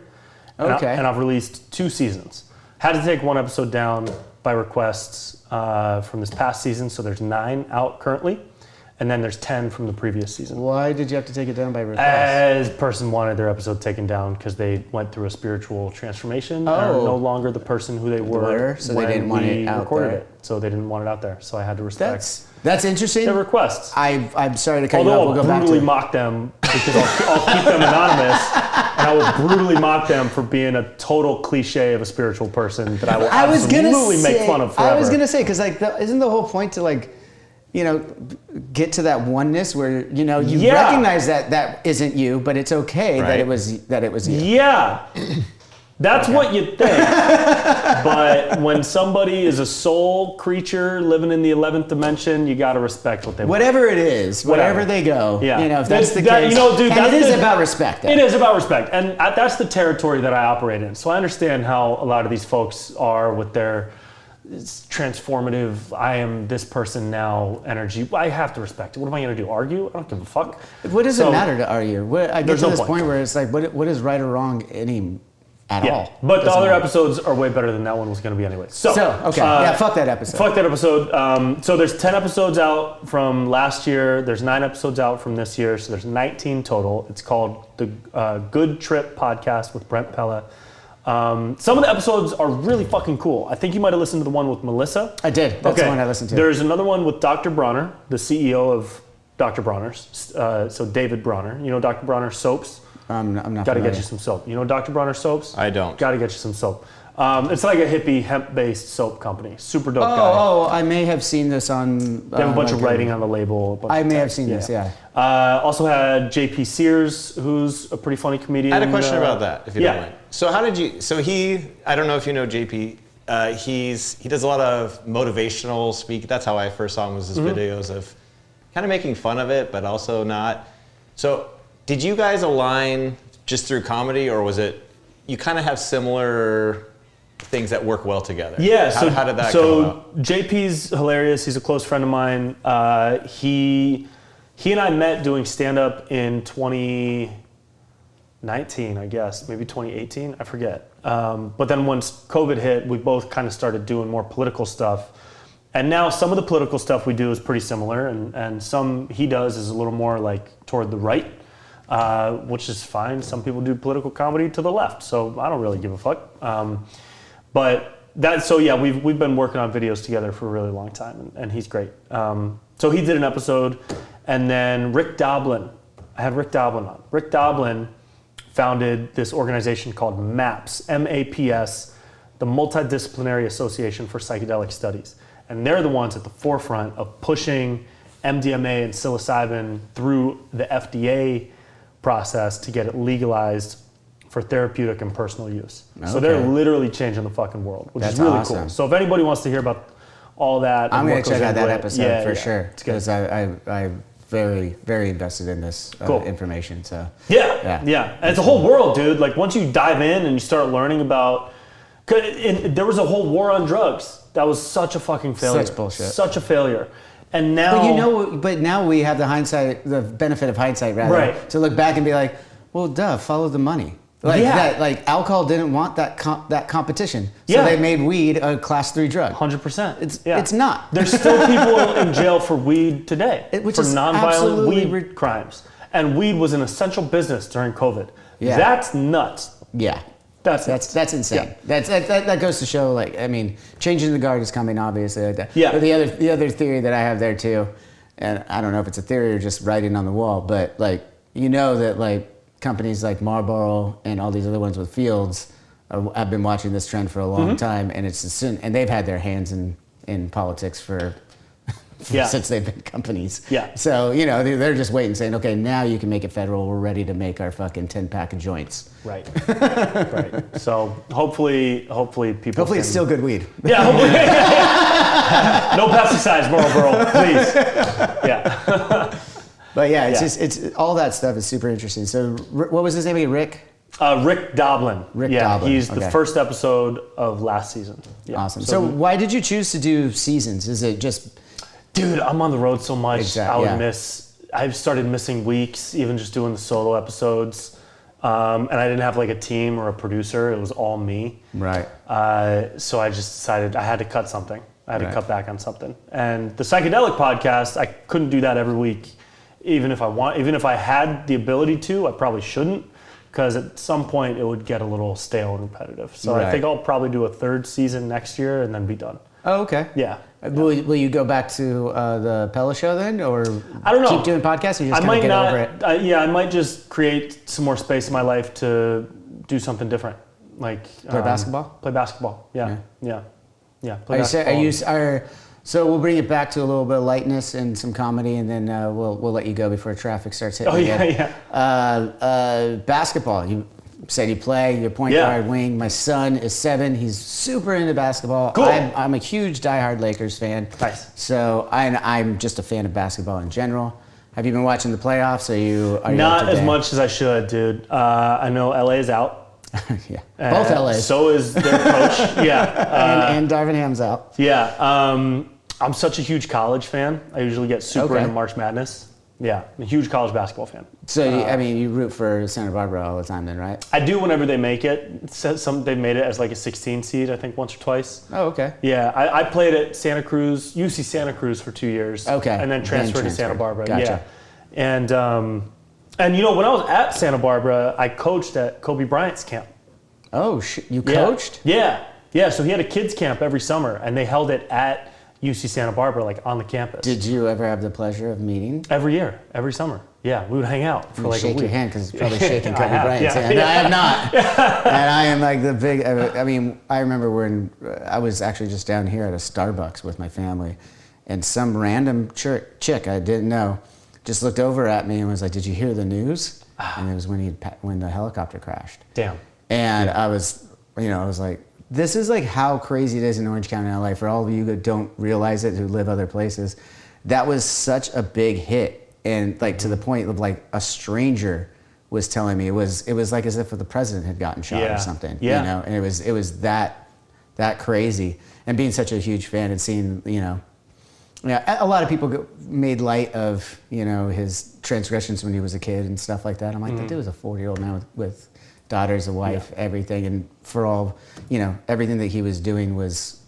Speaker 1: Okay.
Speaker 2: And I've released 2 seasons. Had to take one episode down by requests from this past season, so there's 9 out currently, and then there's 10 from the previous season.
Speaker 1: Why did you have to take it down by request?
Speaker 2: As person wanted their episode taken down because they went through a spiritual transformation and are no longer the person who they were
Speaker 1: so
Speaker 2: when
Speaker 1: they didn't want it out
Speaker 2: recorded
Speaker 1: there.
Speaker 2: it. So they didn't want it out there. So I had to respect
Speaker 1: That's interesting.
Speaker 2: their requests.
Speaker 1: I'm sorry to cut you off.
Speaker 2: Although
Speaker 1: We'll go
Speaker 2: I'll
Speaker 1: back to
Speaker 2: brutally
Speaker 1: it.
Speaker 2: mock them because I'll keep them anonymous, and I will brutally mock them for being a total cliche of a spiritual person that I will absolutely make fun of forever.
Speaker 1: I was gonna say because isn't the whole point to get to that oneness where you recognize that isn't you, but it's okay that it was you.
Speaker 2: Yeah. That's what you think. But when somebody is a soul creature living in the 11th dimension, you got to respect what they want.
Speaker 1: Whatever it is, wherever they go.
Speaker 2: Yeah.
Speaker 1: If that's the case.
Speaker 2: Dude,
Speaker 1: and it is about respect. Though.
Speaker 2: It is about respect. And that's the territory that I operate in. So I understand how a lot of these folks are with their transformative, I am this person now energy. I have to respect it. What am I going to do? Argue? I don't give a fuck.
Speaker 1: What does it matter to argue? I get
Speaker 2: there's
Speaker 1: to
Speaker 2: no
Speaker 1: this
Speaker 2: point.
Speaker 1: point where it's like, what is right or wrong at all.
Speaker 2: But the
Speaker 1: Doesn't
Speaker 2: other
Speaker 1: matter.
Speaker 2: episodes are way better than that one was going to be anyway. So
Speaker 1: okay. Yeah, fuck that episode.
Speaker 2: Fuck that episode. So there's 10 episodes out from last year. There's 9 episodes out from this year. So there's 19 total. It's called the Good Trip Podcast with Brent Pella. Some of the episodes are really fucking cool. I think you might have listened to the one with Melissa.
Speaker 1: I did. That's the one I listened to.
Speaker 2: There's another one with Dr. Bronner, the CEO of Dr. Bronner's. So David Bronner. You know Dr. Bronner soaps?
Speaker 1: I'm not
Speaker 2: Got to
Speaker 1: familiar.
Speaker 2: get you some soap. You know Dr. Bronner soaps?
Speaker 3: I don't.
Speaker 2: Got to get you some soap. It's like a hippie hemp-based soap company. Super dope guy.
Speaker 1: Oh, I may have seen this on...
Speaker 2: They have a bunch of writing on the label.
Speaker 1: I may have seen this, yeah.
Speaker 2: Also had JP Sears, who's a pretty funny comedian.
Speaker 3: I had a question about that, if you
Speaker 2: yeah.
Speaker 3: don't mind. So how did you, I don't know if you know JP, he does a lot of motivational speak. That's how I first saw him, was his videos of kind of making fun of it, but also not. So did you guys align just through comedy, or was it, you kind of have similar things that work well together?
Speaker 2: Yeah,
Speaker 3: how did that come about?
Speaker 2: JP's hilarious. He's a close friend of mine. He and I met doing stand-up in 2019, I guess, maybe 2018, I forget. But then once COVID hit, we both kind of started doing more political stuff. And now some of the political stuff we do is pretty similar, and some he does is a little more like toward the right, which is fine. Some people do political comedy to the left, so I don't really give a fuck. We've been working on videos together for a really long time, and he's great. So he did an episode, and then Rick Doblin, I had Rick Doblin on. Rick Doblin founded this organization called MAPS, M-A-P-S, the Multidisciplinary Association for Psychedelic Studies. And they're the ones at the forefront of pushing MDMA and psilocybin through the FDA process to get it legalized for therapeutic and personal use. Okay. So they're literally changing the fucking world, which is really cool. So if anybody wants to hear about all that,
Speaker 1: I'm going to check out that episode
Speaker 2: yeah,
Speaker 1: for sure, because I'm very, very invested in this information. So
Speaker 2: yeah. And it's a whole world, dude. Like once you dive in and you start learning about, there was a whole war on drugs. That was such a fucking failure.
Speaker 1: Such bullshit.
Speaker 2: Such a failure. And now,
Speaker 1: but now we have the benefit of hindsight, rather, to look back and be like, well, duh, follow the money. Like alcohol didn't want that competition, so they made weed a class 3 drug.
Speaker 2: 100%.
Speaker 1: It's not.
Speaker 2: There's still people in jail for weed today,
Speaker 1: which
Speaker 2: for
Speaker 1: is
Speaker 2: nonviolent weed crimes, and weed was an essential business during COVID. Yeah. That's nuts.
Speaker 1: Yeah.
Speaker 2: That's
Speaker 1: insane. Yeah. That goes to show, like, I mean, changing the guard is coming, obviously. Like that.
Speaker 2: Yeah.
Speaker 1: But the other theory that I have there too, and I don't know if it's a theory or just writing on the wall, but like, you know that like companies like Marlboro and all these other ones with Fields have been watching this trend for a long time, and and they've had their hands in politics for since they've been companies. Yeah. So, you know, they're just waiting, saying, okay, now you can make it federal. We're ready to make our fucking 10-pack of joints.
Speaker 2: Right. Right. So hopefully people.
Speaker 1: Hopefully it's still good weed.
Speaker 2: Yeah. Hopefully. No pesticides, Marlboro, please. Yeah.
Speaker 1: But yeah, it's all that stuff is super interesting. So what was his name again? Rick?
Speaker 2: Rick Doblin.
Speaker 1: Doblin.
Speaker 2: He's the first episode of last season. Yeah.
Speaker 1: Awesome. So why did you choose to do seasons? Is it just...
Speaker 2: Dude, I'm on the road so much. I've started missing weeks, even just doing the solo episodes. And I didn't have like a team or a producer. It was all me. Right. So I just decided I had to cut something. I had to cut back on something. And the Psychedelic podcast, I couldn't do that every week. Even if I had the ability to, I probably shouldn't, because at some point it would get a little stale and repetitive. So I think I'll probably do a 3rd season next year and then be done.
Speaker 1: Oh, okay.
Speaker 2: Yeah.
Speaker 1: Will you go back to the Pella show then, or
Speaker 2: I don't know.
Speaker 1: Keep doing podcasts, or you just kind of get over it?
Speaker 2: I might just create some more space in my life to do something different, like
Speaker 1: play basketball.
Speaker 2: Play basketball. Yeah. Play basketball.
Speaker 1: So we'll bring it back to a little bit of lightness and some comedy, and then we'll let you go before traffic starts hitting again. Basketball. You said you play. You're point guard, wing. My son is 7. He's super into basketball.
Speaker 2: Cool.
Speaker 1: I'm a huge diehard Lakers fan.
Speaker 2: Nice.
Speaker 1: So I'm just a fan of basketball in general. Have you been watching the playoffs? Are you
Speaker 2: not as much as I should, dude? I know LA is out.
Speaker 1: Yeah, both LAs.
Speaker 2: So is their coach.
Speaker 1: And Darvin Ham's out.
Speaker 2: Yeah. I'm such a huge college fan. I usually get super into March Madness. Yeah, I'm a huge college basketball fan.
Speaker 1: So, you root for Santa Barbara all the time then, right?
Speaker 2: I do whenever they make it. They made it as like a 16 seed, I think, once or twice.
Speaker 1: Oh, okay.
Speaker 2: Yeah, I played at Santa Cruz, UC Santa Cruz for 2 years.
Speaker 1: Okay.
Speaker 2: And then transferred to Santa Barbara.
Speaker 1: Gotcha.
Speaker 2: Yeah. And when I was at Santa Barbara, I coached at Kobe Bryant's camp.
Speaker 1: Oh, you coached?
Speaker 2: Yeah. Yeah, so he had a kids camp every summer, and they held it at UC Santa Barbara, like on the campus.
Speaker 1: Did you ever have the pleasure of meeting?
Speaker 2: Every year, every summer. Yeah, we would hang out for like a week.
Speaker 1: Shake your hand because it's probably shaking Kobe Bryant's hand.
Speaker 2: Yeah.
Speaker 1: I have not. And I am like the big, I remember when I was actually just down here at a Starbucks with my family, and some random chick I didn't know just looked over at me and was like, "Did you hear the news?" And it was when the helicopter crashed.
Speaker 2: Damn.
Speaker 1: And I was like, this is like how crazy it is in Orange County, LA. For all of you that don't realize it, who live other places, that was such a big hit, and like to the point of like a stranger was telling me it was like as if the president had gotten shot or something.
Speaker 2: Yeah.
Speaker 1: And it was that crazy. And being such a huge fan and seeing a lot of people made light of his transgressions when he was a kid and stuff like that. I'm like, that dude was a 40-year-old man with daughters, a wife, everything, and for all everything that he was doing was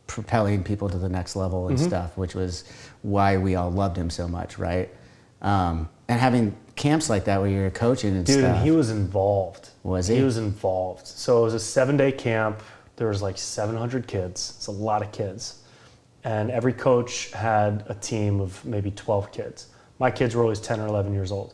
Speaker 1: propelling people to the next level and stuff, which was why we all loved him so much, right? And having camps like that where you're coaching and stuff.
Speaker 2: Dude, and he was involved.
Speaker 1: Was he?
Speaker 2: He was involved. So it was a 7-day camp. There was like 700 kids. It's a lot of kids. And every coach had a team of maybe 12 kids. My kids were always 10 or 11 years old.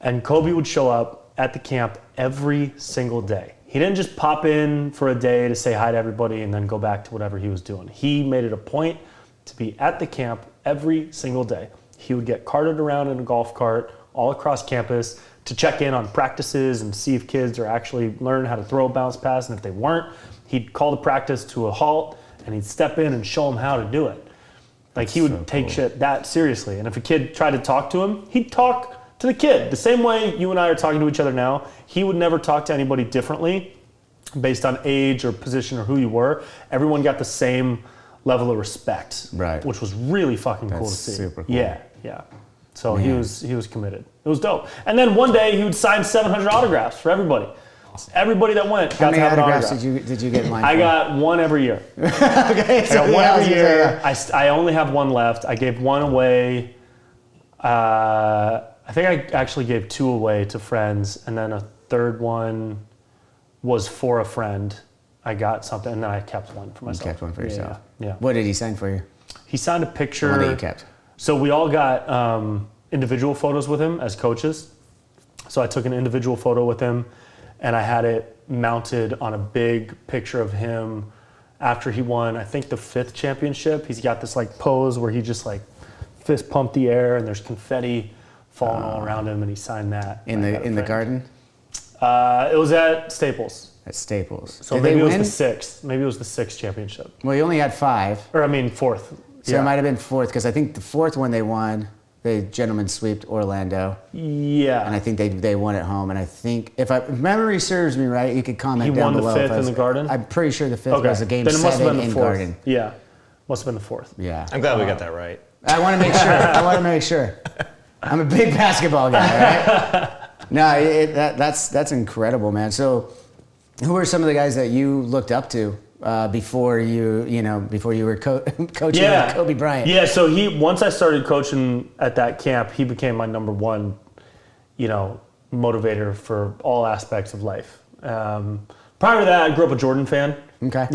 Speaker 2: And Kobe would show up at the camp every single day. He didn't just pop in for a day to say hi to everybody and then go back to whatever he was doing. He made it a point to be at the camp every single day. He would get carted around in a golf cart all across campus to check in on practices and see if kids are actually learning how to throw a bounce pass. And if they weren't, he'd call the practice to a halt and he'd step in and show them how to do it. Like he would take shit that seriously. And if a kid tried to talk to him, he'd talk to the kid. The same way you and I are talking to each other now, he would never talk to anybody differently based on age or position or who you were. Everyone got the same level of respect,
Speaker 1: right?
Speaker 2: Which was really fucking cool to see.
Speaker 1: Super cool.
Speaker 2: Yeah. So he was committed. It was dope. And then one day he would sign 700 autographs for everybody. Everybody that went got to have an autograph.
Speaker 1: How many autographs did you get in line?
Speaker 2: I got one every year.
Speaker 1: Okay,
Speaker 2: I got one every year. I only have one left. I gave one away. I think I actually gave 2 away to friends, and then a third one was for a friend. I got something, and then I kept one for myself.
Speaker 1: You kept one for yourself.
Speaker 2: Yeah.
Speaker 1: What did he sign for you?
Speaker 2: He signed a picture.
Speaker 1: The one that you kept.
Speaker 2: So we all got individual photos with him as coaches. So I took an individual photo with him, and I had it mounted on a big picture of him after he won, I think, the 5th championship. He's got this like pose where he just like fist pumped the air, and there's confetti falling all around him, and he signed that.
Speaker 1: In the garden?
Speaker 2: It was at Staples.
Speaker 1: At Staples.
Speaker 2: So
Speaker 1: Did
Speaker 2: maybe
Speaker 1: they
Speaker 2: it was
Speaker 1: win?
Speaker 2: the 6th. Maybe it was the 6th championship.
Speaker 1: Well, you only had 5.
Speaker 2: Or I mean 4th.
Speaker 1: So it might have been 4th, because I think the 4th one they won, the gentleman sweeped Orlando.
Speaker 2: Yeah.
Speaker 1: And I think they won at home. And I think, if memory serves me right, you could comment down below.
Speaker 2: He won the 5th in the Garden?
Speaker 1: I'm pretty sure the 5th was a game
Speaker 2: then it must have
Speaker 1: 7
Speaker 2: been the
Speaker 1: in
Speaker 2: 4th.
Speaker 1: Garden.
Speaker 2: Yeah. Must have been the 4th.
Speaker 1: Yeah.
Speaker 3: I'm glad we got that right.
Speaker 1: I want to make sure. I'm a big basketball guy, right? No, that's incredible, man. So, who are some of the guys that you looked up to before you were coaching with Kobe Bryant?
Speaker 2: Yeah. So once I started coaching at that camp, he became my number one, motivator for all aspects of life. Prior to that, I grew up a Jordan fan.
Speaker 1: Okay.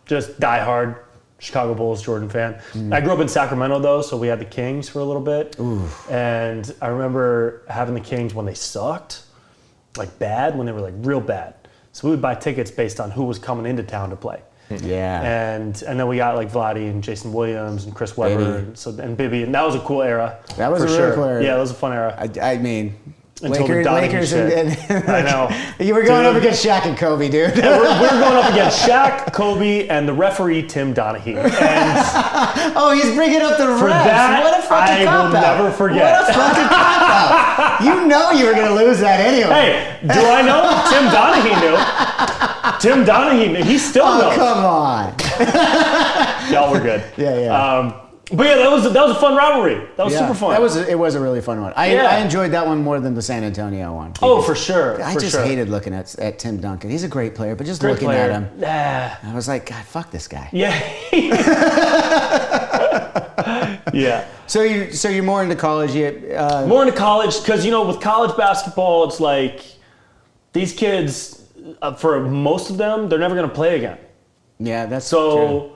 Speaker 2: Just diehard Chicago Bulls Jordan fan. I grew up in Sacramento though, so we had the Kings for a little bit.
Speaker 1: Ooh.
Speaker 2: And I remember having the Kings when they sucked, like bad, when they were like real bad. So we would buy tickets based on who was coming into town to play.
Speaker 1: Yeah.
Speaker 2: And then we got like Vladdy and Jason Williams and Chris Webber and Bibby, and that was a cool era.
Speaker 1: That was a really cool era.
Speaker 2: Yeah, that was a fun era.
Speaker 1: I mean,
Speaker 2: Until the
Speaker 1: Lakers and
Speaker 2: I know.
Speaker 1: You were going up against Shaq and Kobe, dude.
Speaker 2: We were going up against Shaq, Kobe, and the referee Tim Donaghy. And
Speaker 1: oh, he's bringing up the refs. What a fucking
Speaker 2: I will never forget.
Speaker 1: What a fucking cop-out. You know you were going to lose that anyway.
Speaker 2: Hey, do I know? Tim Donaghy knew. Tim Donaghy knew. He still knows.
Speaker 1: Oh, come on.
Speaker 2: Y'all were good.
Speaker 1: Yeah.
Speaker 2: But yeah, that was a fun rivalry. That was super fun.
Speaker 1: It was a really fun one. I enjoyed that one more than the San Antonio one.
Speaker 2: Oh, for sure.
Speaker 1: I just hated looking at Tim Duncan. He's a great player, but just looking at him, I was like, God, fuck this guy.
Speaker 2: Yeah. Yeah.
Speaker 1: So you're more into college?
Speaker 2: More into college because with college basketball, it's like these kids, for most of them, they're never going to play again.
Speaker 1: Yeah, that's
Speaker 2: so.
Speaker 1: True.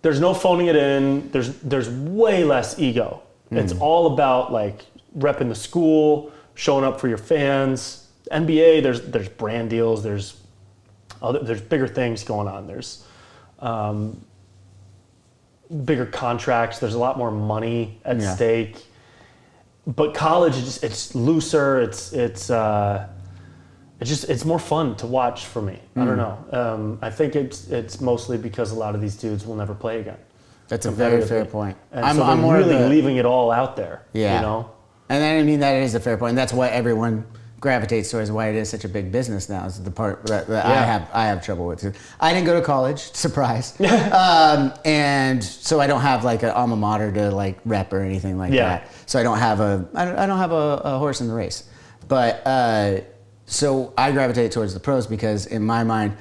Speaker 2: There's no phoning it in. There's way less ego. It's all about like repping the school, showing up for your fans. NBA, there's brand deals. There's bigger things going on. There's bigger contracts. There's a lot more money at stake. But college, it's looser. It's more fun to watch for me. I don't know. I think it's mostly because a lot of these dudes will never play again.
Speaker 1: That's a very fair point.
Speaker 2: And I'm more really leaving it all out there.
Speaker 1: Yeah. And I mean, that is a fair point. And that's why everyone gravitates towards why it is such a big business now. Is the part that I have trouble with too. I didn't go to college, surprise. And so I don't have like an alma mater to like rep or anything like that. So I don't have a horse in the race. But so I gravitate towards the pros because in my mind,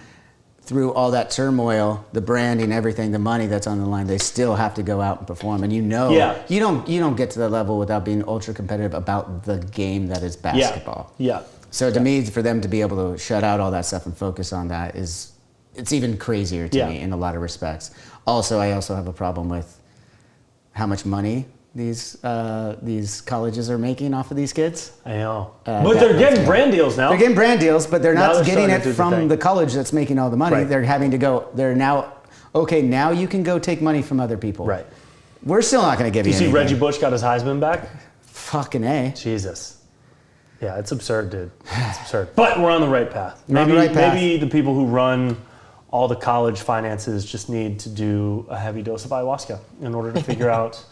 Speaker 1: through all that turmoil, the branding, everything, the money that's on the line, they still have to go out and perform. And you don't get to that level without being ultra competitive about the game that is basketball.
Speaker 2: Yeah.
Speaker 1: So to me, for them to be able to shut out all that stuff and focus on that it's even crazier to me in a lot of respects. Also, I also have a problem with how much money these colleges are making off of these kids.
Speaker 2: I know. But they're getting brand deals now.
Speaker 1: They're getting brand deals, but they're not getting it from the college that's making all the money. Right. They're having to go, now you can go take money from other people.
Speaker 2: Right.
Speaker 1: We're still not going to give you anything.
Speaker 2: You see Reggie Bush got his Heisman back?
Speaker 1: Fucking A.
Speaker 2: Jesus. Yeah, it's absurd, dude. It's absurd. But we're on the right path. Maybe the people who run all the college finances just need to do a heavy dose of ayahuasca in order to figure out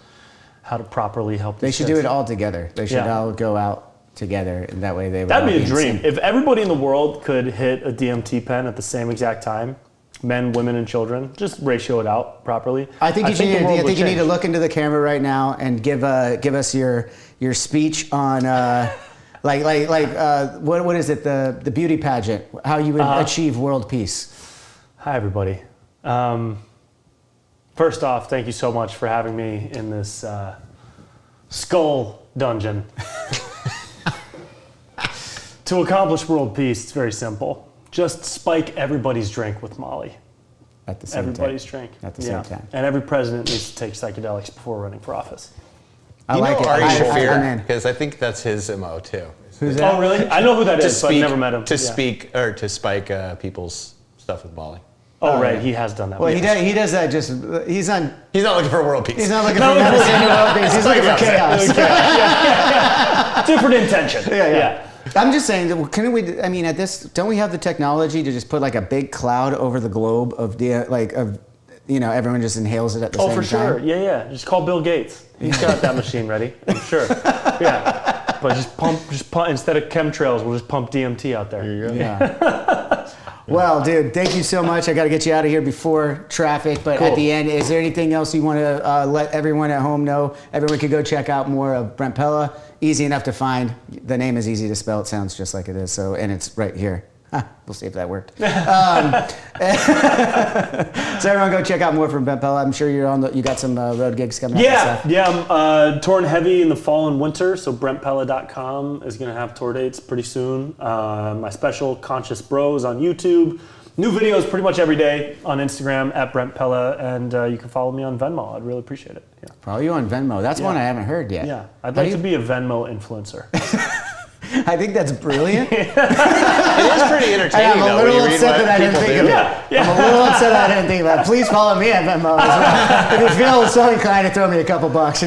Speaker 2: how to properly help
Speaker 1: They should do it all together. They should all go out together, and that way they would.
Speaker 2: That'd be a dream. If everybody in the world could hit a DMT pen at the same exact time, men, women, and children, just ratio it out properly.
Speaker 1: I think you need to look into the camera right now and give us your speech on what is it, the beauty pageant, how you would achieve world peace.
Speaker 2: Hi everybody. First off, thank you so much for having me in this skull dungeon. To accomplish world peace, it's very simple. Just spike everybody's drink with Molly.
Speaker 1: At the same time.
Speaker 2: Everybody's drink.
Speaker 1: At the same time.
Speaker 2: And every president needs to take psychedelics before running for office.
Speaker 3: I like it. Ari Shaffir, because I think that's his MO too.
Speaker 1: Who's that?
Speaker 2: Oh, really? I know who that is, but I've never met him.
Speaker 3: To spike people's stuff with Molly.
Speaker 2: Oh, right. He has done that.
Speaker 1: Well, he does that just, he's not
Speaker 3: looking for world peace.
Speaker 1: He's not looking for medicine or world peace. He's looking for chaos.
Speaker 2: Different intention. Yeah.
Speaker 1: I'm just saying, don't we have the technology to just put like a big cloud over the globe of everyone just inhales it at the same time?
Speaker 2: Oh, for sure. Yeah. Just call Bill Gates. He's got that machine ready. I'm sure. Yeah. But just pump, instead of chemtrails, we'll just pump DMT out there.
Speaker 3: There you go.
Speaker 1: Yeah. Well, dude, thank you so much. I got to get you out of here before traffic. But at the end, is there anything else you want to let everyone at home know? Everyone could go check out more of Brent Pella. Easy enough to find. The name is easy to spell. It sounds just like it is. And it's right here. We'll see if that worked. So everyone go check out more from Brent Pella. I'm sure you got some road gigs coming up.
Speaker 2: Yeah. I'm touring heavy in the fall and winter. So BrentPella.com is going to have tour dates pretty soon. My special Conscious Bros on YouTube. New videos pretty much every day on Instagram at Brent Pella. And you can follow me on Venmo. I'd really appreciate it. Yeah.
Speaker 1: Follow you on Venmo. That's one I haven't heard yet.
Speaker 2: Yeah. I'd like to be a Venmo influencer.
Speaker 1: I think that's brilliant.
Speaker 3: It is pretty entertaining.
Speaker 1: I'm a little upset that I didn't think of it. I'm a little upset I didn't think of it. Please follow me at Venmo as well. If you feel so inclined to throw me a couple bucks,